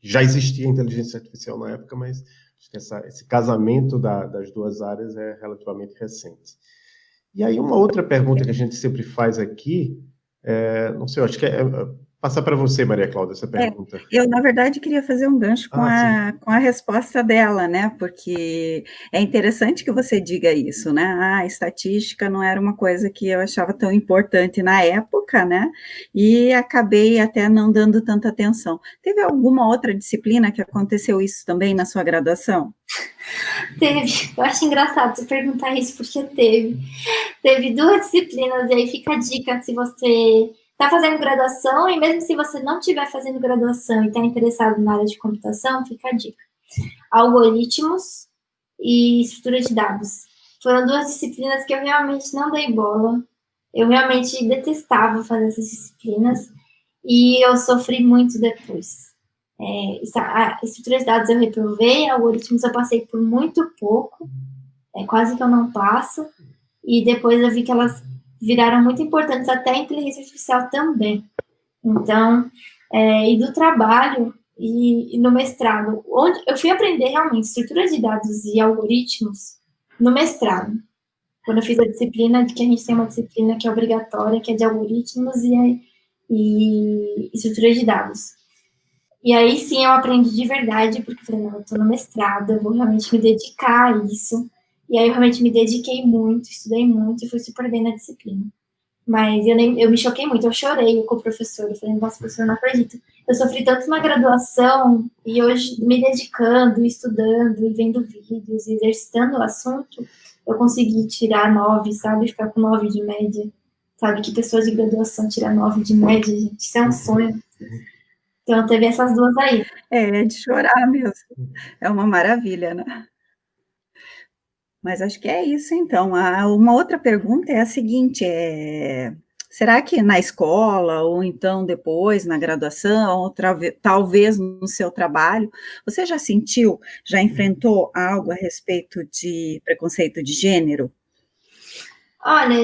Já existia inteligência artificial na época, mas acho que esse casamento das duas áreas é relativamente recente. E aí uma outra pergunta que a gente sempre faz aqui, não sei, eu acho que passar para você, Maria Cláudia, essa pergunta. Eu, na verdade, queria fazer um gancho com a resposta dela, né? Porque é interessante que você diga isso, né? A estatística não era uma coisa que eu achava tão importante na época, né? E acabei até não dando tanta atenção. Teve alguma outra disciplina que aconteceu isso também na sua graduação? Teve. Eu acho engraçado você perguntar isso, porque teve 2 disciplinas, e aí fica a dica, se você está fazendo graduação, e mesmo se você não estiver fazendo graduação e está interessado na área de computação, fica a dica. Algoritmos e estrutura de dados. Foram 2 disciplinas que eu realmente não dei bola. Eu realmente detestava fazer essas disciplinas e eu sofri muito depois. A estrutura de dados eu reprovei, algoritmos eu passei por muito pouco, quase que eu não passo, e depois eu vi que elas viraram muito importantes, até a inteligência artificial também. Então, e do trabalho e no mestrado, onde eu fui aprender realmente estrutura de dados e algoritmos no mestrado, quando eu fiz a disciplina, que a gente tem uma disciplina que é obrigatória, que é de algoritmos e estrutura de dados. E aí sim eu aprendi de verdade, porque eu falei, não, eu tô no mestrado, eu vou realmente me dedicar a isso. E aí eu realmente me dediquei muito, estudei muito e fui super bem na disciplina. Mas eu me choquei muito, eu chorei com o professor, eu falei, nossa, professor, eu não acredito. Eu sofri tanto na graduação e hoje me dedicando, estudando e vendo vídeos e exercitando o assunto, eu consegui tirar 9, sabe? Ficar com 9 de média. Sabe que pessoas de graduação tiram 9 de média, gente, isso é um sonho. Então teve essas 2 aí. É de chorar mesmo. É uma maravilha, né? Mas acho que é isso, então. Uma outra pergunta é a seguinte, será que na escola, ou então depois, na graduação, ou talvez no seu trabalho, você já enfrentou algo a respeito de preconceito de gênero? Olha,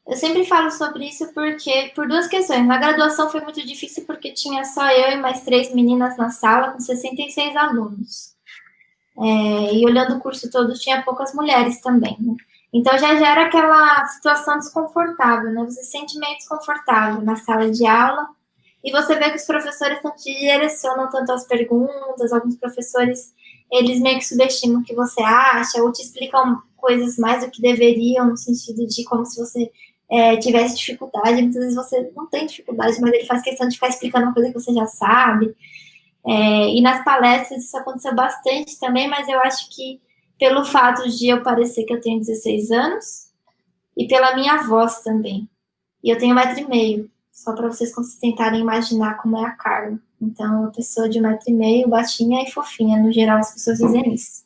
eu sempre falo sobre isso porque, por 2 questões. Na graduação foi muito difícil porque tinha só eu e mais 3 meninas na sala, com 66 alunos. E olhando o curso todo, tinha poucas mulheres também, né? Então já era aquela situação desconfortável, né? Você se sente meio desconfortável na sala de aula e você vê que os professores não te direcionam tanto as perguntas, alguns professores, eles meio que subestimam o que você acha ou te explicam coisas mais do que deveriam, no sentido de como se você tivesse dificuldade. Muitas vezes você não tem dificuldade, mas ele faz questão de ficar explicando uma coisa que você já sabe. E nas palestras isso aconteceu bastante também, mas eu acho que pelo fato de eu parecer que eu tenho 16 anos e pela minha voz também. E eu tenho 1,5 m, só para vocês tentarem imaginar como é a Carla. Então, uma pessoa de 1,5 m, baixinha e fofinha, no geral as pessoas dizem isso.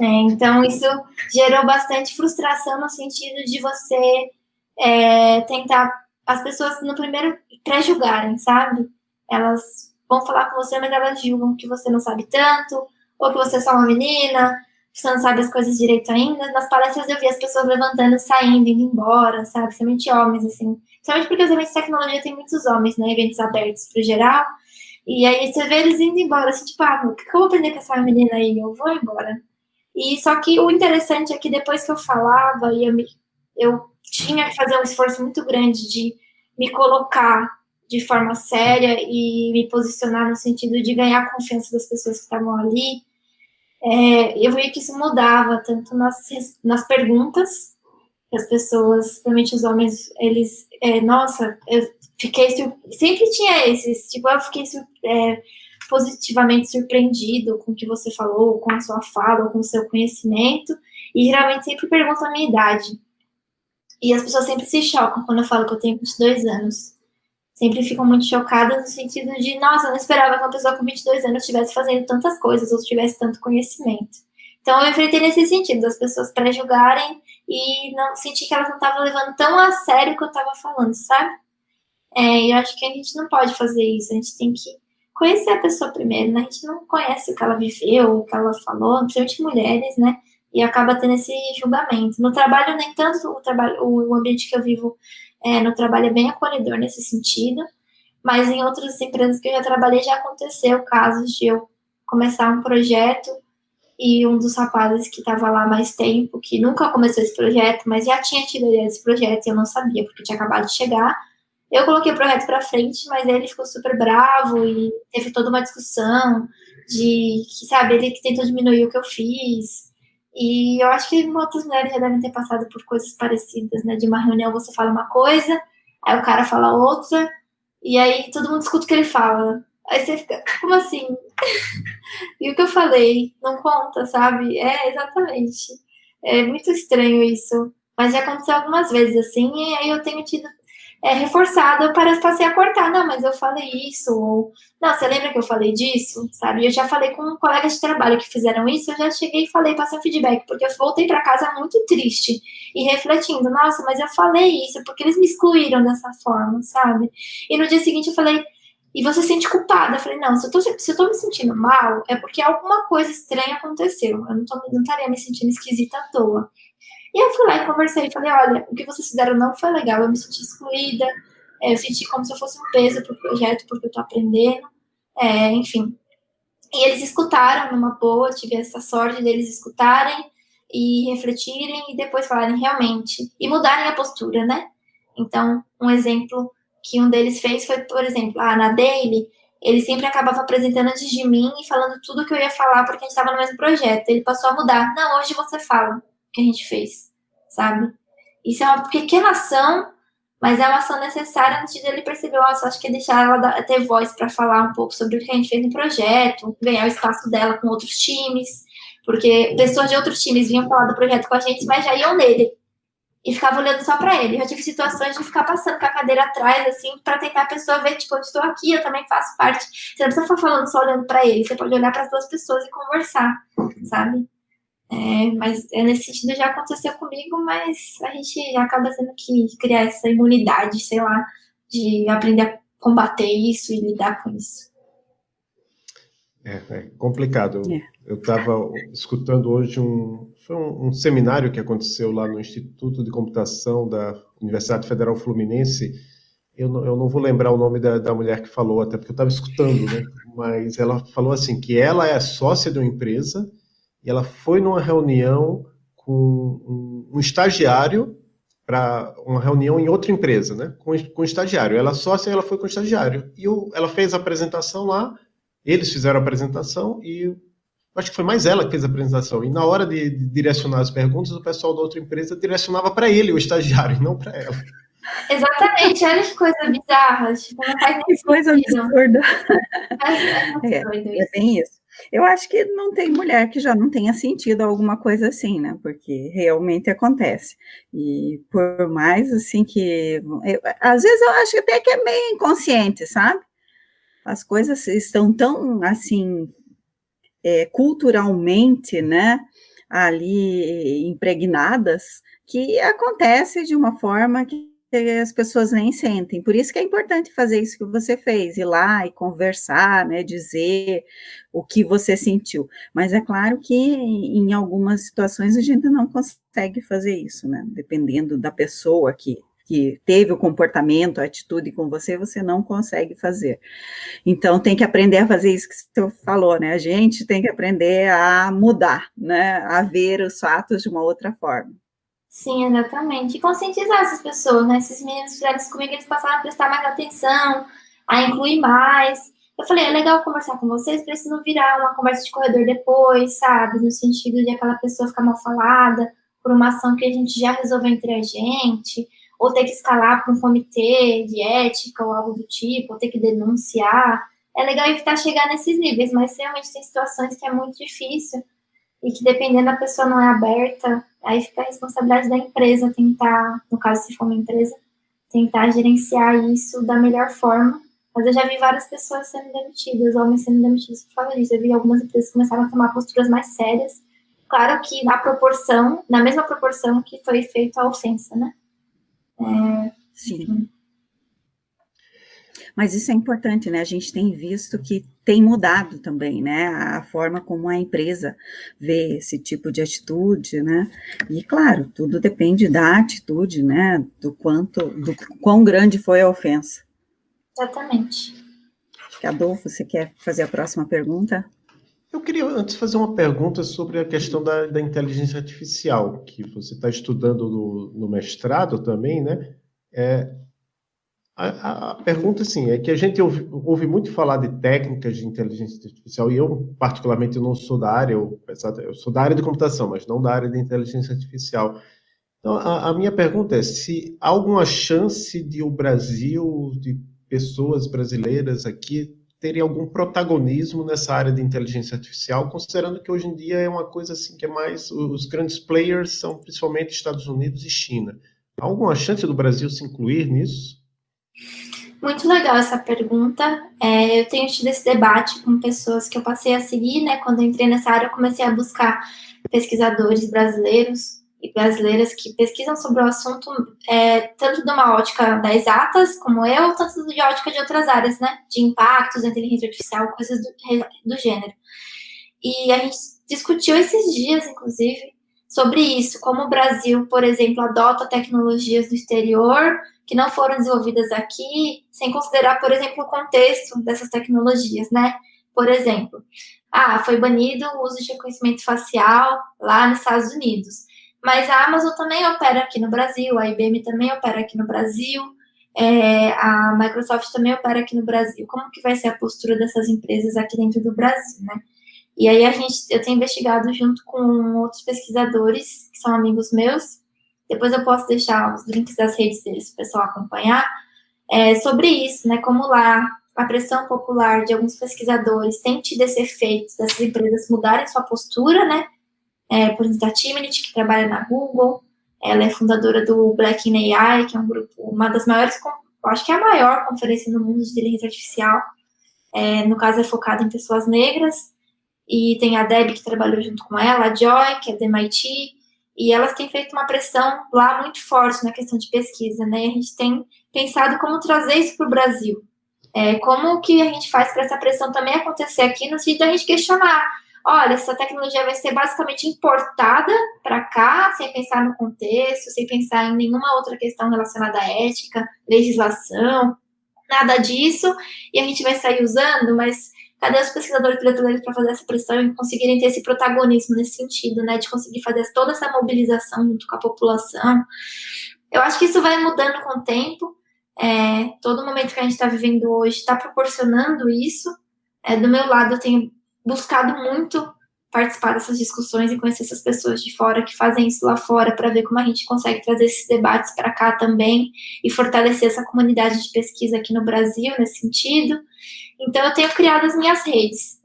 Então, isso gerou bastante frustração no sentido de você tentar as pessoas no primeiro pré-julgarem, sabe? Elas vão falar com você, mas elas julgam que você não sabe tanto, ou que você é só uma menina, que você não sabe as coisas direito ainda. Nas palestras eu vi as pessoas levantando, saindo, indo embora, sabe? Principalmente homens, assim. Principalmente porque os eventos de tecnologia tem muitos homens, né? Eventos abertos pro geral. E aí você vê eles indo embora, assim, tipo, o que eu vou aprender com essa menina aí? Eu vou embora. E só que o interessante é que depois que eu falava, eu tinha que fazer um esforço muito grande de me colocar de forma séria e me posicionar no sentido de ganhar a confiança das pessoas que estavam ali. Eu vi que isso mudava, tanto nas perguntas, que as pessoas, principalmente os homens, eles, nossa, eu fiquei, sempre tinha esses, tipo, eu fiquei positivamente surpreendido com o que você falou, com a sua fala, com o seu conhecimento, e geralmente sempre perguntam a minha idade. E as pessoas sempre se chocam quando eu falo que eu tenho 22 anos. Sempre ficam muito chocadas no sentido de, nossa, eu não esperava que uma pessoa com 22 anos estivesse fazendo tantas coisas ou tivesse tanto conhecimento. Então, eu enfrentei nesse sentido, das pessoas pré-julgarem e não sentir que elas não estavam levando tão a sério o que eu estava falando, sabe? E eu acho que a gente não pode fazer isso, a gente tem que conhecer a pessoa primeiro, né? A gente não conhece o que ela viveu, o que ela falou, principalmente mulheres, né? E acaba tendo esse julgamento. No trabalho, nem tanto, o ambiente que eu vivo no trabalho é bem acolhedor nesse sentido, mas em outras empresas que eu já trabalhei já aconteceu casos de eu começar um projeto e um dos rapazes que estava lá há mais tempo, que nunca começou esse projeto, mas já tinha tido ideia desse projeto e eu não sabia, porque tinha acabado de chegar. Eu coloquei o projeto para frente, mas ele ficou super bravo e teve toda uma discussão de que, sabe, ele que tentou diminuir o que eu fiz. E eu acho que outras mulheres já devem ter passado por coisas parecidas, né? De uma reunião você fala uma coisa, aí o cara fala outra, e aí todo mundo escuta o que ele fala. Aí você fica, como assim? E o que eu falei? Não conta, sabe? Exatamente. É muito estranho isso. Mas já aconteceu algumas vezes assim, e aí eu tenho tido reforçado, eu passei a cortar, não, mas eu falei isso, ou, não, você lembra que eu falei disso, sabe? Eu já falei com colegas de trabalho que fizeram isso, eu já cheguei e falei, passei um feedback, porque eu voltei para casa muito triste e refletindo, nossa, mas eu falei isso, porque eles me excluíram dessa forma, sabe? E no dia seguinte eu falei, e você se sente culpada? Eu falei, não, se eu tô me sentindo mal, é porque alguma coisa estranha aconteceu, eu não estaria me sentindo esquisita à toa. E eu fui lá e conversei, falei, olha, o que vocês fizeram não foi legal, eu me senti excluída, eu senti como se eu fosse um peso pro projeto, porque eu tô aprendendo, enfim. E eles escutaram numa boa, tive essa sorte deles escutarem e refletirem e depois falarem realmente, e mudarem a postura, né? Então, um exemplo que um deles fez foi, por exemplo, na Daily, ele sempre acabava apresentando antes de mim e falando tudo que eu ia falar, porque a gente estava no mesmo projeto. Ele passou a mudar. Não, hoje você fala que a gente fez, sabe? Isso é uma pequena ação, mas é uma ação necessária no sentido de ele perceber, nossa, acho que é deixar ela ter voz para falar um pouco sobre o que a gente fez no projeto, ganhar o espaço dela com outros times, porque pessoas de outros times vinham falar do projeto com a gente, mas já iam nele e ficava olhando só para ele. Eu já tive situações de ficar passando com a cadeira atrás, assim, para tentar a pessoa ver, tipo, eu estou aqui, eu também faço parte. Você não precisa ficar falando só olhando para ele, você pode olhar para as duas pessoas e conversar, sabe? Mas nesse sentido já aconteceu comigo, mas a gente acaba tendo que criar essa imunidade, sei lá, de aprender a combater isso e lidar com isso. É complicado. Eu estava escutando hoje um seminário que aconteceu lá no Instituto de Computação da Universidade Federal Fluminense. Eu não vou lembrar o nome da mulher que falou, até porque eu estava escutando, né? Mas ela falou assim, que ela é sócia de uma empresa e ela foi numa reunião com um estagiário para uma reunião em outra empresa, né? Com um estagiário. Ela sócia, ela foi com o estagiário. E ela fez a apresentação lá, eles fizeram a apresentação e acho que foi mais ela que fez a apresentação. E na hora de direcionar as perguntas, o pessoal da outra empresa direcionava para ele, o estagiário, e não para ela. Exatamente, olha que coisa bizarra. Tipo, não faz nem que coisa absurda. É bem isso. Eu acho que não tem mulher que já não tenha sentido alguma coisa assim, né? Porque realmente acontece. E por mais assim que... às vezes eu acho até que é meio inconsciente, sabe? As coisas estão tão, assim, culturalmente, né? Ali impregnadas, que acontece de uma forma que as pessoas nem sentem. Por isso que é importante fazer isso que você fez, ir lá e conversar, né, dizer o que você sentiu. Mas é claro que em algumas situações a gente não consegue fazer isso, né, dependendo da pessoa que teve o comportamento, a atitude com você, você não consegue fazer. Então, tem que aprender a fazer isso que você falou, né, a gente tem que aprender a mudar, né, a ver os fatos de uma outra forma. Sim, exatamente. E conscientizar essas pessoas, né? Esses meninos fizeram isso comigo, eles passaram a prestar mais atenção, a incluir mais. Eu falei, é legal conversar com vocês, para isso não virar uma conversa de corredor depois, sabe? No sentido de aquela pessoa ficar mal falada por uma ação que a gente já resolveu entre a gente, ou ter que escalar para um comitê de ética ou algo do tipo, ou ter que denunciar. É legal evitar chegar nesses níveis, mas realmente tem situações que é muito difícil e que dependendo da pessoa não é aberta, aí fica a responsabilidade da empresa tentar, no caso se for uma empresa, tentar gerenciar isso da melhor forma. Mas eu já vi várias pessoas sendo demitidas, homens sendo demitidos por causa disso. Eu vi algumas empresas começaram a tomar posturas mais sérias. Claro que na mesma proporção que foi feita a ofensa, né? Sim. Mas isso é importante, né? A gente tem visto que tem mudado também, né? A forma como a empresa vê esse tipo de atitude, né? E, claro, tudo depende da atitude, né? Do quão grande foi a ofensa. Exatamente. Acho que, Adolfo, você quer fazer a próxima pergunta? Eu queria antes fazer uma pergunta sobre a questão da inteligência artificial, que você está estudando no mestrado também, né? A pergunta, assim, é que a gente ouve muito falar de técnicas de inteligência artificial, e eu, particularmente, não sou da área, eu sou da área de computação, mas não da área de inteligência artificial. Então, a minha pergunta é se há alguma chance de o Brasil, de pessoas brasileiras aqui, terem algum protagonismo nessa área de inteligência artificial, considerando que hoje em dia é uma coisa assim que é mais, os grandes players são principalmente Estados Unidos e China. Há alguma chance do Brasil se incluir nisso? Muito legal essa pergunta. Eu tenho tido esse debate com pessoas que eu passei a seguir, né? Quando eu entrei nessa área, eu comecei a buscar pesquisadores brasileiros e brasileiras que pesquisam sobre o assunto, tanto de uma ótica das exatas, como eu, tanto de ótica de outras áreas, né? De impactos, inteligência artificial, coisas do gênero. E a gente discutiu esses dias, inclusive, sobre isso, como o Brasil, por exemplo, adota tecnologias do exterior que não foram desenvolvidas aqui, sem considerar, por exemplo, o contexto dessas tecnologias, né? Por exemplo, foi banido o uso de reconhecimento facial lá nos Estados Unidos, mas a Amazon também opera aqui no Brasil, a IBM também opera aqui no Brasil, a Microsoft também opera aqui no Brasil. Como que vai ser a postura dessas empresas aqui dentro do Brasil, né? E aí eu tenho investigado junto com outros pesquisadores, que são amigos meus, depois eu posso deixar os links das redes deles para o pessoal acompanhar, sobre isso, né, como lá a pressão popular de alguns pesquisadores tem tido esse efeito dessas empresas mudarem sua postura, né, por exemplo, a Timinit, que trabalha na Google, ela é fundadora do Black in AI, que é um grupo, uma das maiores, eu acho que é a maior conferência no mundo de inteligência artificial, no caso é focada em pessoas negras, e tem a Deb, que trabalhou junto com ela, a Joy, que é da MIT, e elas têm feito uma pressão lá muito forte na questão de pesquisa, né? E a gente tem pensado como trazer isso para o Brasil. Como que a gente faz para essa pressão também acontecer aqui, no sentido da gente questionar, olha, essa tecnologia vai ser basicamente importada para cá, sem pensar no contexto, sem pensar em nenhuma outra questão relacionada à ética, legislação, nada disso, e a gente vai sair usando, mas cadê os pesquisadores brasileiros para fazer essa pressão e conseguirem ter esse protagonismo nesse sentido, né, de conseguir fazer toda essa mobilização junto com a população? Eu acho que isso vai mudando com o tempo, todo momento que a gente está vivendo hoje está proporcionando isso. Do meu lado, eu tenho buscado muito participar dessas discussões e conhecer essas pessoas de fora que fazem isso lá fora, para ver como a gente consegue trazer esses debates para cá também e fortalecer essa comunidade de pesquisa aqui no Brasil nesse sentido. Então, eu tenho criado as minhas redes.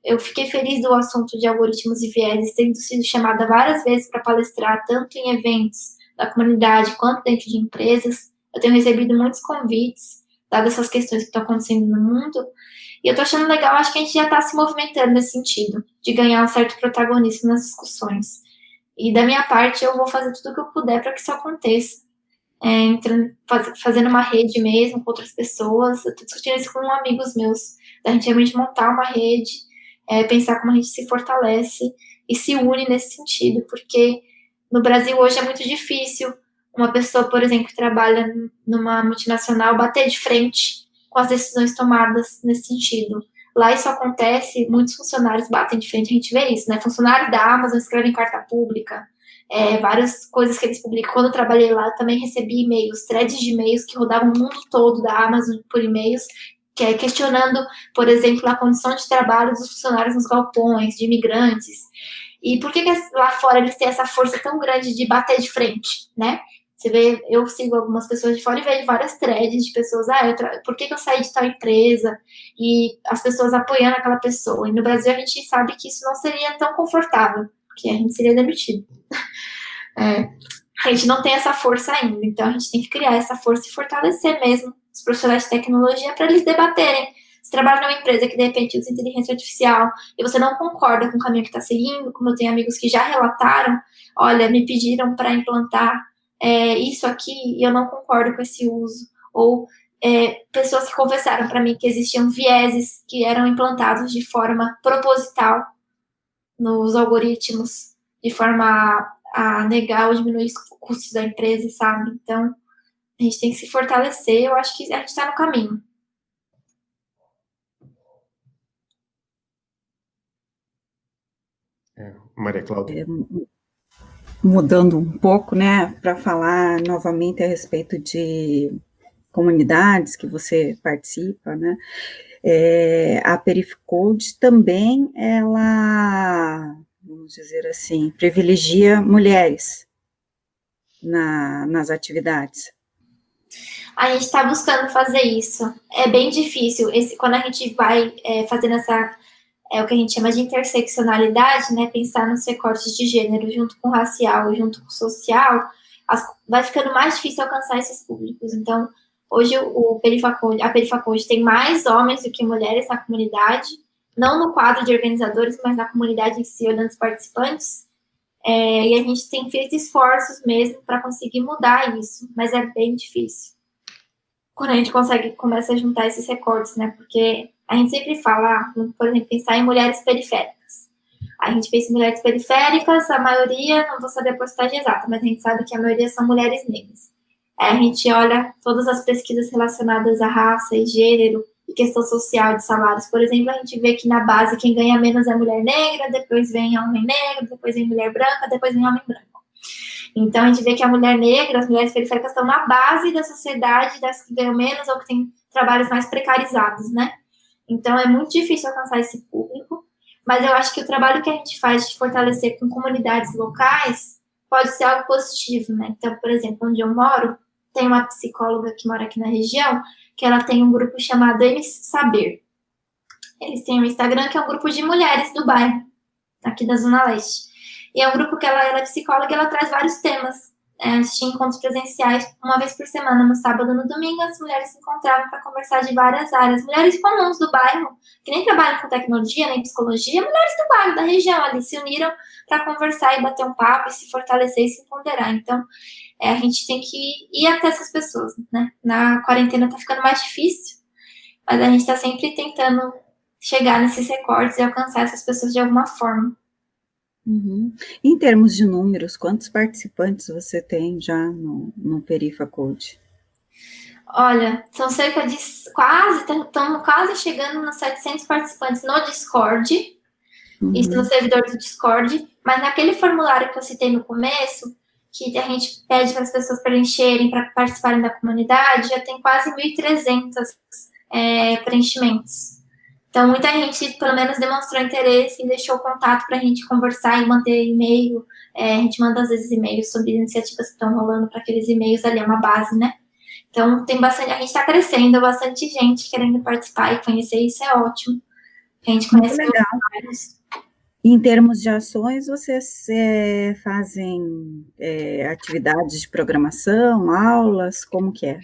Eu fiquei feliz do assunto de algoritmos e vieses, tendo sido chamada várias vezes para palestrar, tanto em eventos da comunidade quanto dentro de empresas. Eu tenho recebido muitos convites, dadas essas questões que estão acontecendo no mundo. E eu tô achando legal, acho que a gente já está se movimentando nesse sentido, de ganhar um certo protagonismo nas discussões. E da minha parte, eu vou fazer tudo o que eu puder para que isso aconteça. fazendo uma rede mesmo com outras pessoas. Eu estou discutindo isso com amigos meus, da gente realmente montar uma rede, pensar como a gente se fortalece e se une nesse sentido, porque no Brasil hoje é muito difícil uma pessoa, por exemplo, que trabalha numa multinacional bater de frente com as decisões tomadas nesse sentido. Lá isso acontece, muitos funcionários batem de frente, a gente vê isso, né? Funcionários da Amazon escrevem carta pública, várias coisas que eles publicam. Quando eu trabalhei lá, eu também recebi e-mails, threads de e-mails que rodavam o mundo todo da Amazon por e-mails, questionando, por exemplo, a condição de trabalho dos funcionários nos galpões, de imigrantes. E por que lá fora eles têm essa força tão grande de bater de frente, né? Você vê, eu sigo algumas pessoas de fora e vejo várias threads de pessoas, por que eu saí de tal empresa? E as pessoas apoiando aquela pessoa. E no Brasil a gente sabe que isso não seria tão confortável, porque a gente seria demitido. A gente não tem essa força ainda, então a gente tem que criar essa força e fortalecer mesmo os profissionais de tecnologia para eles debaterem. Você trabalha numa empresa que de repente usa inteligência artificial e você não concorda com o caminho que está seguindo, como eu tenho amigos que já relataram, olha, me pediram para implantar isso aqui e eu não concordo com esse uso. Ou pessoas que confessaram para mim que existiam vieses que eram implantados de forma proposital nos algoritmos, de forma a negar ou diminuir os custos da empresa, sabe? Então, a gente tem que se fortalecer. Eu acho que a gente está no caminho. Maria Cláudia. Mudando um pouco, né, para falar novamente a respeito de comunidades que você participa, né, a Perifacode também, ela, vamos dizer assim, privilegia mulheres nas atividades. A gente está buscando fazer isso. É bem difícil. Quando a gente vai fazendo o que a gente chama de interseccionalidade, né, pensar nos recortes de gênero junto com racial e junto com social, vai ficando mais difícil alcançar esses públicos. Então, hoje a Perifacode tem mais homens do que mulheres na comunidade, não no quadro de organizadores, mas na comunidade em si, olhando os participantes. E a gente tem feito esforços mesmo para conseguir mudar isso, mas é bem difícil. Quando a gente começa a juntar esses recortes, né, porque a gente sempre fala, por exemplo, pensar em mulheres periféricas. A gente pensa em mulheres periféricas, a maioria, não vou saber a porcentagem exata, mas a gente sabe que a maioria são mulheres negras. A gente olha todas as pesquisas relacionadas à raça e gênero e questão social de salários. Por exemplo, a gente vê que na base quem ganha menos é mulher negra, depois vem homem negro, depois vem mulher branca, depois vem homem branco. Então, a gente vê que a mulher negra, as mulheres periféricas estão na base da sociedade, das que ganham menos ou que têm trabalhos mais precarizados, né? Então, é muito difícil alcançar esse público, mas eu acho que o trabalho que a gente faz de fortalecer com comunidades locais pode ser algo positivo, né? Então, por exemplo, onde eu moro, tem uma psicóloga que mora aqui na região, que ela tem um grupo chamado Eles Saber. Eles têm um Instagram que é um grupo de mulheres do bairro, aqui da Zona Leste. E é um grupo que ela é psicóloga e ela traz vários temas. A gente tinha encontros presenciais uma vez por semana, no sábado e no domingo, as mulheres se encontravam para conversar de várias áreas. Mulheres comuns do bairro, que nem trabalham com tecnologia, nem psicologia, mulheres do bairro, da região ali, se uniram para conversar e bater um papo e se fortalecer e se empoderar. Então, a gente tem que ir até essas pessoas, né? Na quarentena tá ficando mais difícil, mas a gente está sempre tentando chegar nesses recortes e alcançar essas pessoas de alguma forma. Uhum. Em termos de números, quantos participantes você tem já no Perifacode? Olha, são cerca de estamos quase chegando nos 700 participantes no Discord, isso no servidor do Discord, mas naquele formulário que eu citei no começo, que a gente pede para as pessoas preencherem, para participarem da comunidade, já tem quase 1.300 preenchimentos. Então, muita gente, pelo menos, demonstrou interesse e deixou contato para a gente conversar e manter e-mail. A gente manda, às vezes, e-mails sobre iniciativas que estão rolando para aqueles e-mails ali, é uma base, né? Então, tem bastante, a gente está crescendo, bastante gente querendo participar e conhecer, isso é ótimo. A gente conhece vários. Em termos de ações, vocês fazem atividades de programação, aulas, como que é?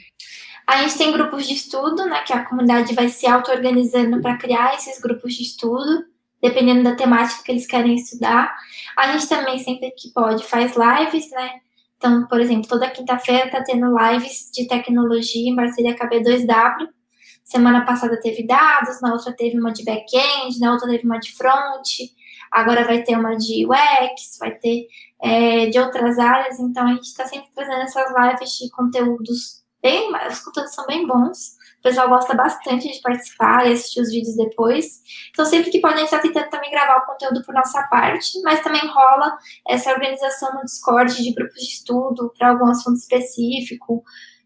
A gente tem grupos de estudo, né, que a comunidade vai se auto-organizando para criar esses grupos de estudo, dependendo da temática que eles querem estudar. A gente também, sempre que pode, faz lives, né, Então, por exemplo, toda quinta-feira está tendo lives de tecnologia em parceria com a B2W. Semana passada teve dados, na outra teve uma de back-end, na outra teve uma de front, agora vai ter uma de UX, vai ter de outras áreas. Então, a gente está sempre trazendo essas lives de conteúdos os conteúdos são bem bons. O pessoal gosta bastante de participar e assistir os vídeos depois. Então, sempre que podem, a gente está tentando também gravar o conteúdo por nossa parte, mas também rola essa organização no Discord de grupos de estudo para algum assunto específico,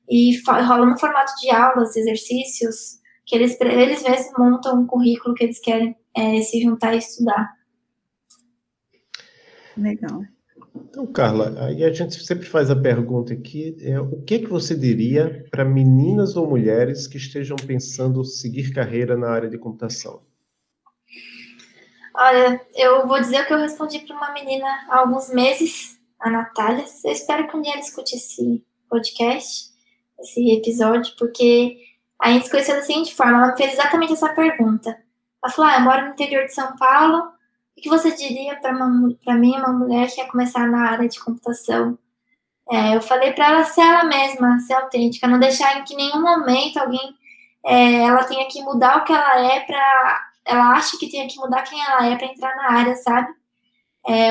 e rola no formato de aulas, exercícios, que eles mesmos montam um currículo que eles querem se juntar e estudar. Legal. Então, Carla, aí a gente sempre faz a pergunta aqui, o que você diria para meninas ou mulheres que estejam pensando seguir carreira na área de computação? Olha, eu vou dizer o que eu respondi para uma menina há alguns meses, a Natália. Eu espero que um dia ela escute esse podcast, esse episódio, porque a gente se conheceu da seguinte forma, ela me fez exatamente essa pergunta. Ela falou, eu moro no interior de São Paulo, o que você diria para mim, uma mulher que quer começar na área de computação? Eu falei para ela ser ela mesma, ser autêntica, não deixar em que nenhum momento alguém ela tenha que mudar o que ela é ela acha que tenha que mudar quem ela é para entrar na área, sabe?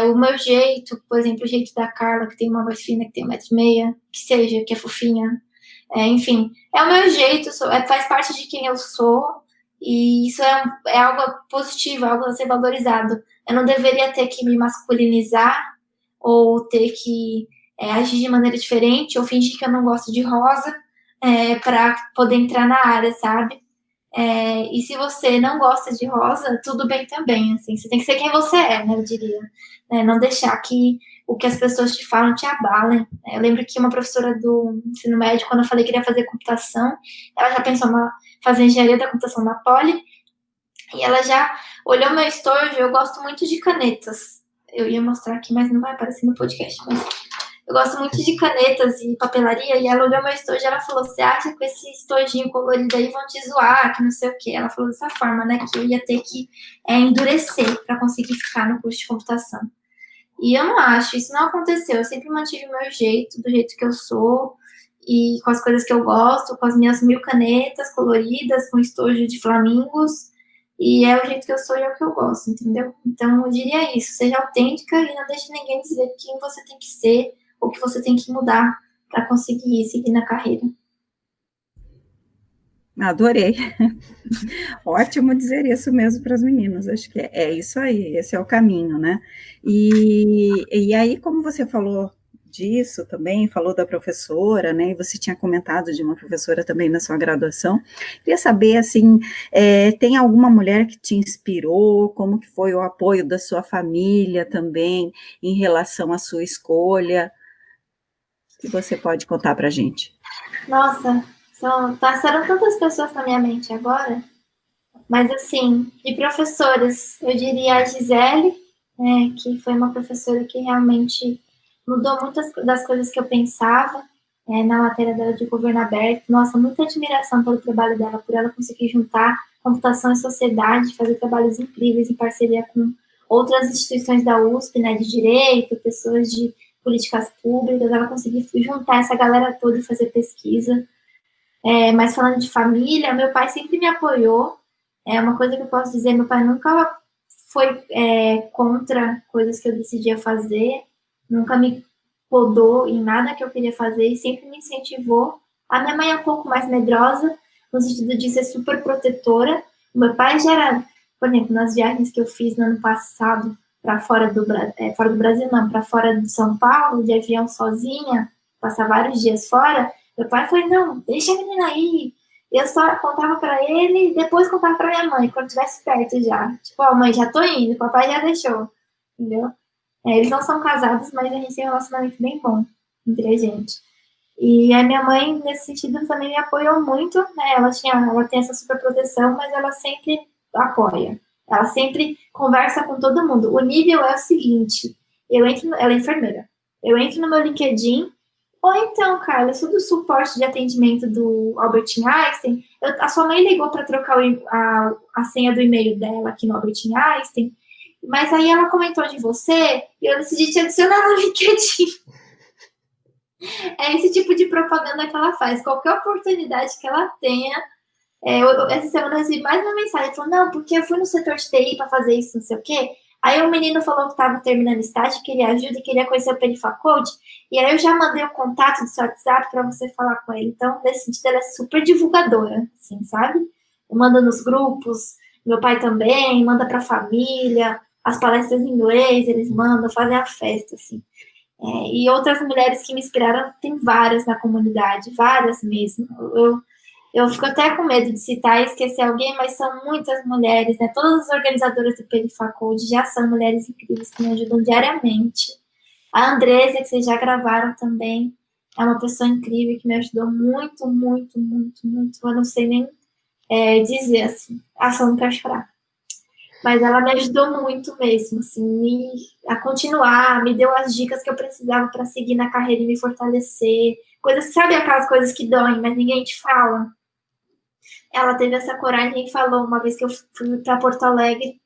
O meu jeito, por exemplo, o jeito da Carla, que tem uma voz fina, que tem 1,5 m, que seja, que é fofinha, enfim, é o meu jeito, faz parte de quem eu sou, e isso é algo positivo, algo a ser valorizado. Eu não deveria ter que me masculinizar ou ter que agir de maneira diferente ou fingir que eu não gosto de rosa para poder entrar na área, sabe? E se você não gosta de rosa, tudo bem também, assim, você tem que ser quem você é, né, eu diria. Não deixar que o que as pessoas te falam te abalem. Eu lembro que uma professora do ensino médio, quando eu falei que queria fazer computação, ela já pensou em fazer engenharia da computação na Poli, e ela já olhou meu estojo. Eu gosto muito de canetas. Eu ia mostrar aqui, mas não vai aparecer no podcast, mas eu gosto muito de canetas e papelaria, e ela olhou meu estojo e ela falou, você acha que com esse estojinho colorido aí vão te zoar, que não sei o quê. Ela falou dessa forma, né, que eu ia ter que endurecer para conseguir ficar no curso de computação. E eu não acho, isso não aconteceu. Eu sempre mantive o meu jeito, do jeito que eu sou, e com as coisas que eu gosto, com as minhas 1000 canetas coloridas, com estojo de flamingos, e é o jeito que eu sou e é o que eu gosto, entendeu? Então, eu diria isso, seja autêntica e não deixe ninguém dizer quem você tem que ser ou que você tem que mudar para conseguir seguir na carreira. Adorei. Ótimo dizer isso mesmo para as meninas, acho que é isso aí, esse é o caminho, né? E aí, como você falou disso também, falou da professora, né, e você tinha comentado de uma professora também na sua graduação, queria saber, assim, tem alguma mulher que te inspirou, como que foi o apoio da sua família também, em relação à sua escolha, que você pode contar para a gente? Nossa, passaram tantas pessoas na minha mente agora, mas assim, de professoras, eu diria a Gisele, né, que foi uma professora que realmente mudou muitas das coisas que eu pensava na matéria dela de governo aberto. Nossa, muita admiração pelo trabalho dela, por ela conseguir juntar computação e sociedade, fazer trabalhos incríveis em parceria com outras instituições da USP, né, de direito, pessoas de políticas públicas. Ela conseguiu juntar essa galera toda e fazer pesquisa. Mas falando de família, meu pai sempre me apoiou. Uma coisa que eu posso dizer, meu pai nunca foi contra coisas que eu decidia fazer, nunca me podou em nada que eu queria fazer e sempre me incentivou. A minha mãe é um pouco mais medrosa, no sentido de ser super protetora. O meu pai já era, por exemplo, nas viagens que eu fiz no ano passado, para fora do Brasil, não, para fora de São Paulo, de avião sozinha, passar vários dias fora, meu pai foi, não, deixa a menina aí. Eu só contava para ele e depois contava para minha mãe, quando estivesse perto já. Tipo, mãe, já tô indo, papai já deixou, entendeu? Eles não são casados, mas a gente tem um relacionamento bem bom entre a gente. E a minha mãe, nesse sentido, também me apoiou muito, né? Ela tem essa super proteção, mas ela sempre apoia. Ela sempre conversa com todo mundo. O nível é o seguinte, ela é enfermeira, eu entro no meu LinkedIn, ou então, Carla, eu sou do suporte de atendimento do Albert Einstein, a sua mãe ligou para trocar a senha do e-mail dela aqui no Albert Einstein, mas aí ela comentou de você e eu decidi te adicionar no LinkedIn. É esse tipo de propaganda que ela faz. Qualquer oportunidade que ela tenha. Essa semana eu recebi mais uma mensagem. Falou, não, porque eu fui no setor de TI para fazer isso, não sei o quê. Aí o menino falou que estava terminando estágio, queria ajuda e queria conhecer o Perifacode. E aí eu já mandei o contato do seu WhatsApp para você falar com ele. Então, nesse sentido, ela é super divulgadora, assim, sabe? Manda nos grupos, meu pai também, manda para a família, as palestras em inglês, eles mandam, fazem a festa, assim. E outras mulheres que me inspiraram, tem várias na comunidade, várias mesmo. Eu fico até com medo de citar e esquecer alguém, mas são muitas mulheres, né? Todas as organizadoras do Perifacode já são mulheres incríveis que me ajudam diariamente. A Andresa, que vocês já gravaram também, é uma pessoa incrível que me ajudou muito, muito, muito, muito. Eu não sei nem dizer assim, só não quero chorar. Mas ela me ajudou muito mesmo, assim, a continuar, me deu as dicas que eu precisava para seguir na carreira e me fortalecer. Coisas, sabe aquelas coisas que doem, mas ninguém te fala? Ela teve essa coragem e falou uma vez que eu fui para Porto Alegre,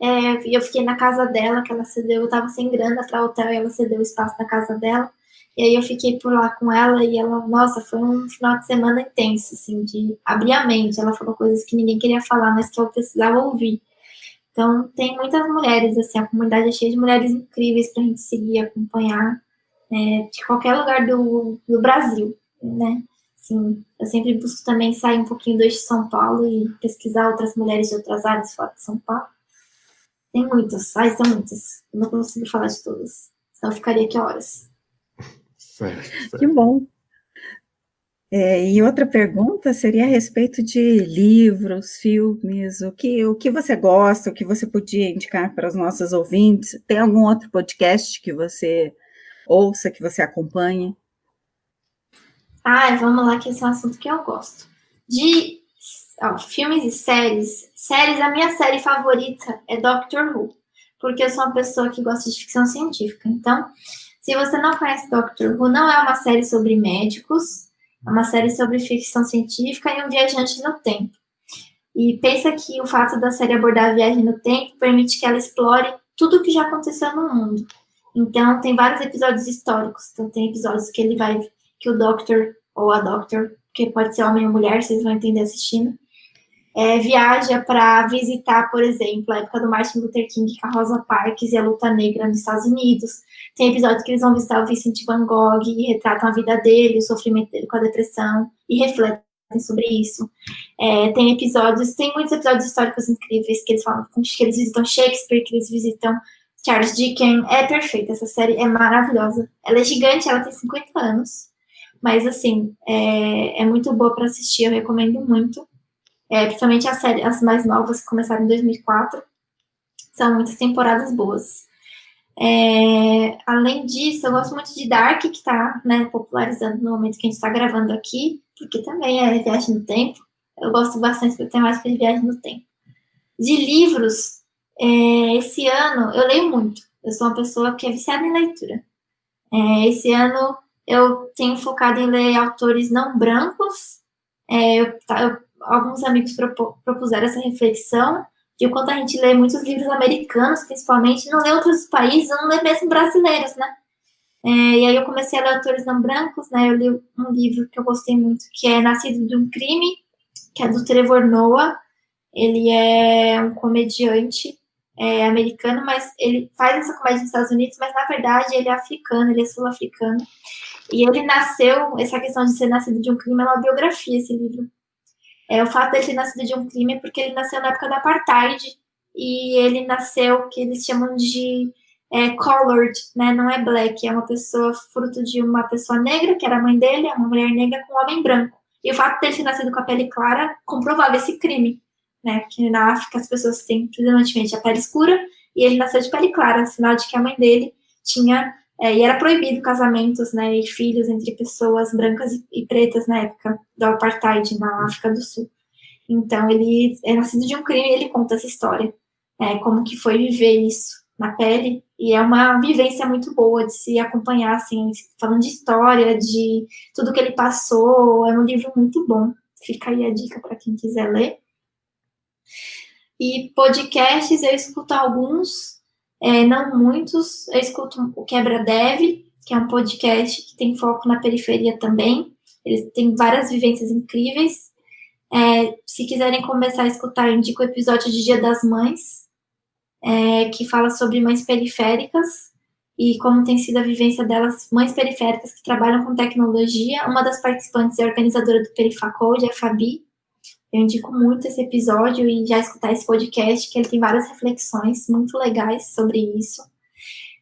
e eu fiquei na casa dela, que ela cedeu, eu estava sem grana para hotel e ela cedeu o espaço da casa dela. E aí eu fiquei por lá com ela e ela, nossa, foi um final de semana intenso, assim, de abrir a mente. Ela falou coisas que ninguém queria falar, mas que eu precisava ouvir. Então, tem muitas mulheres, assim, a comunidade é cheia de mulheres incríveis para a gente seguir, acompanhar, de qualquer lugar do Brasil, né? Assim, eu sempre busco também sair um pouquinho do eixo de São Paulo e pesquisar outras mulheres de outras áreas fora de São Paulo. Tem muitas, são muitas. Eu não consigo falar de todas, senão eu ficaria aqui horas. Certo. Que bom. E outra pergunta seria a respeito de livros, filmes, o que você gosta, o que você podia indicar para os nossos ouvintes? Tem algum outro podcast que você ouça, que você acompanhe? Vamos lá, que esse é um assunto que eu gosto. De filmes e séries. A minha série favorita é Doctor Who, porque eu sou uma pessoa que gosta de ficção científica. Então, se você não conhece Doctor Who, não é uma série sobre médicos, é uma série sobre ficção científica e um viajante no tempo. E pensa que o fato da série abordar a viagem no tempo permite que ela explore tudo o que já aconteceu no mundo. Então, tem vários episódios históricos. Então, tem episódios que o Doctor ou a Doctor, que pode ser homem ou mulher, vocês vão entender assistindo, viaja para visitar, por exemplo, a época do Martin Luther King com a Rosa Parks e a luta negra nos Estados Unidos. Tem episódios que eles vão visitar o Vincent Van Gogh e retratam a vida dele, o sofrimento dele com a depressão e refletem sobre isso. Tem muitos episódios históricos incríveis que eles falam que eles visitam Shakespeare, que eles visitam Charles Dickens. É perfeita, essa série é maravilhosa. Ela é gigante, ela tem 50 anos, mas assim, é muito boa para assistir, eu recomendo muito. Principalmente as mais novas, que começaram em 2004, são muitas temporadas boas. Além disso, eu gosto muito de Dark, que está, né, popularizando no momento que a gente está gravando aqui, porque também é viagem no tempo. Eu gosto bastante da temática de viagem no tempo. De livros, esse ano eu leio muito. Eu sou uma pessoa que é viciada em leitura. Esse ano eu tenho focado em ler autores não brancos. Alguns amigos propuseram essa reflexão de o quanto a gente lê muitos livros americanos, principalmente, não lê outros países, não lê mesmo brasileiros, né? E aí eu comecei a ler autores não brancos, né? Eu li um livro que eu gostei muito, que é Nascido de um Crime, que é do Trevor Noah. Ele é um comediante americano, mas ele faz essa comédia nos Estados Unidos, mas na verdade ele é africano, ele é sul-africano. E ele nasceu, essa questão de ser nascido de um crime é uma biografia, esse livro. O fato dele ter nascido de um crime é porque ele nasceu na época da Apartheid, e ele nasceu, que eles chamam de colored, né? Não é black, é uma pessoa fruto de uma pessoa negra, que era a mãe dele, uma mulher negra com um homem branco. E o fato dele ter nascido com a pele clara comprovava esse crime, né? Que na África as pessoas têm predominantemente a pele escura, e ele nasceu de pele clara, sinal de que a mãe dele tinha... e era proibido casamentos, né, e filhos entre pessoas brancas e pretas na época do Apartheid, na África do Sul. Então, ele é nascido de um crime e ele conta essa história, como que foi viver isso na pele, e é uma vivência muito boa de se acompanhar, assim, falando de história, de tudo que ele passou. É um livro muito bom. Fica aí a dica para quem quiser ler. E podcasts, eu escuto alguns, não muitos. Eu escuto o Quebra Dev, que é um podcast que tem foco na periferia também. Eles têm várias vivências incríveis. Se quiserem começar a escutar, eu indico o episódio de Dia das Mães, que fala sobre mães periféricas e como tem sido a vivência delas, mães periféricas que trabalham com tecnologia. Uma das participantes é a organizadora do Perifacode, a Fabi. Eu indico muito esse episódio e já escutar esse podcast, que ele tem várias reflexões muito legais sobre isso.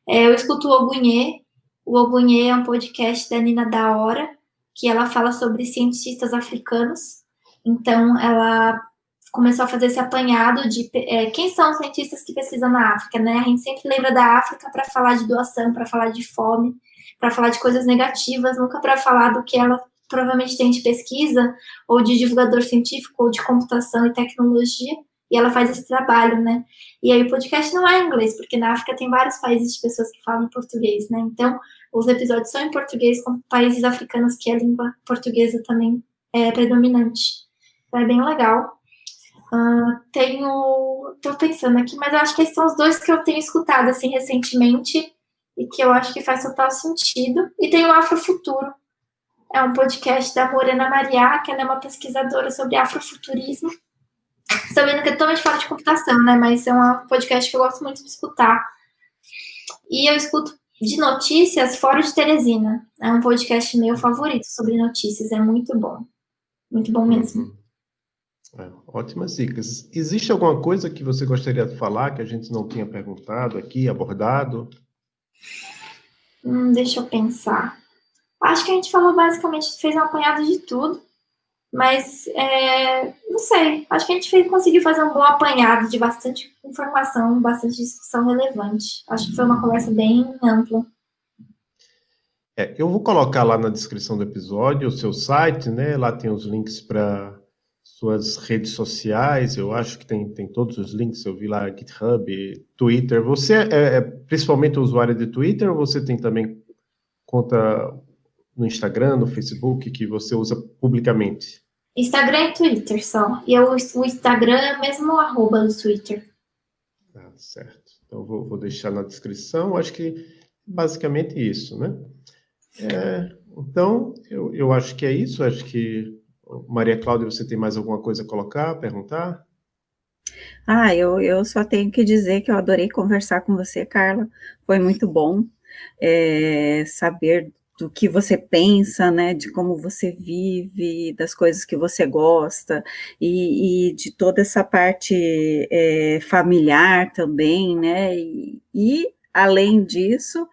Eu escuto o Ogunhê. O Ogunhê é um podcast da Nina da Hora, que ela fala sobre cientistas africanos. Então, ela começou a fazer esse apanhado de quem são os cientistas que pesquisam na África, né? A gente sempre lembra da África para falar de doação, para falar de fome, para falar de coisas negativas, nunca para falar do que ela provavelmente tem de pesquisa, ou de divulgador científico, ou de computação e tecnologia, e ela faz esse trabalho, né? E aí o podcast não é em inglês, porque na África tem vários países de pessoas que falam português, né? Então, os episódios são em português, com países africanos que a língua portuguesa também é predominante. Então, é bem legal. Tô pensando aqui, mas eu acho que esses são os dois que eu tenho escutado, assim, recentemente, e que eu acho que faz total sentido. E tem o Afrofuturo. É um podcast da Morena Mariá, que ela é uma pesquisadora sobre afrofuturismo. Estou vendo que é totalmente fora de computação, né? Mas é um podcast que eu gosto muito de escutar. E eu escuto de notícias Fora de Teresina. É um podcast meu favorito sobre notícias. É muito bom. Muito bom mesmo. Ótimas dicas. Existe alguma coisa que você gostaria de falar que a gente não tinha perguntado aqui, abordado? Deixa eu pensar. Acho que a gente falou basicamente, fez um apanhado de tudo, mas não sei, acho que a gente conseguiu fazer um bom apanhado de bastante informação, bastante discussão relevante. Acho que foi uma conversa bem ampla. Eu vou colocar lá na descrição do episódio o seu site, né? Lá tem os links para suas redes sociais, eu acho que tem todos os links, eu vi lá GitHub, Twitter. Você é principalmente usuário de Twitter ou você tem também conta no Instagram, no Facebook, que você usa publicamente? Instagram e Twitter só. E o Instagram é o mesmo arroba do Twitter. Certo. Então, vou deixar na descrição. Acho que basicamente isso, né? Então, eu acho que é isso. Acho que, Maria Cláudia, você tem mais alguma coisa a colocar, perguntar? Eu só tenho que dizer que eu adorei conversar com você, Carla. Foi muito bom saber do que você pensa, né, de como você vive, das coisas que você gosta, e de toda essa parte familiar também, né, e além disso,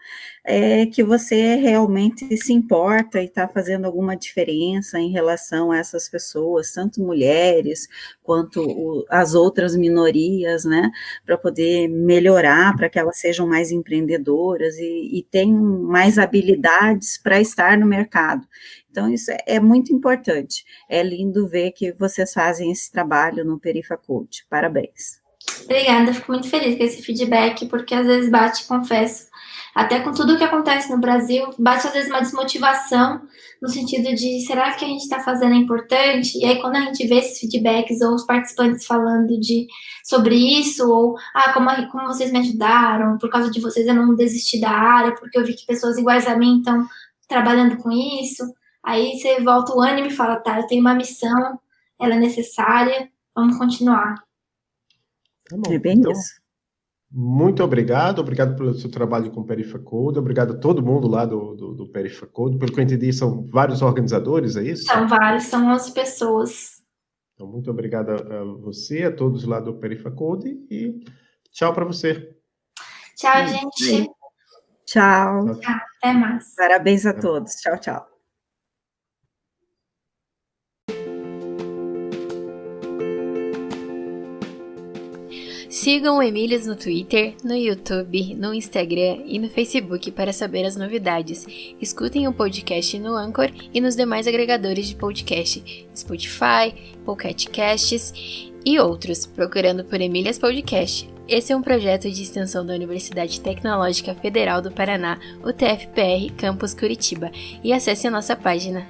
que você realmente se importa e está fazendo alguma diferença em relação a essas pessoas, tanto mulheres quanto as outras minorias, né, para poder melhorar, para que elas sejam mais empreendedoras e tenham mais habilidades para estar no mercado. Então, isso é muito importante. É lindo ver que vocês fazem esse trabalho no Perifacode. Parabéns. Obrigada, fico muito feliz com esse feedback, porque às vezes bate, confesso, até com tudo o que acontece no Brasil, bate às vezes uma desmotivação, no sentido de, será que a gente está fazendo é importante? E aí quando a gente vê esses feedbacks, ou os participantes falando sobre isso, ou, como vocês me ajudaram, por causa de vocês eu não desisti da área, porque eu vi que pessoas iguais a mim estão trabalhando com isso, aí você volta o ânimo e fala, tá, eu tenho uma missão, ela é necessária, vamos continuar. Tá bom. É bem isso. Muito obrigado pelo seu trabalho com o Perifacode, obrigado a todo mundo lá do Perifacode, pelo que eu entendi, são vários organizadores, é isso? São vários, são 11 pessoas. Então, muito obrigado a você, a todos lá do Perifacode, e tchau para você. Tchau, gente. Tchau. Até mais. Parabéns a todos. Tchau, tchau. Sigam o Emílias no Twitter, no YouTube, no Instagram e no Facebook para saber as novidades. Escutem o podcast no Anchor e nos demais agregadores de podcast, Spotify, Pocket Casts e outros, procurando por Emílias Podcast. Esse é um projeto de extensão da Universidade Tecnológica Federal do Paraná, UTFPR, Campus Curitiba, e acesse a nossa página.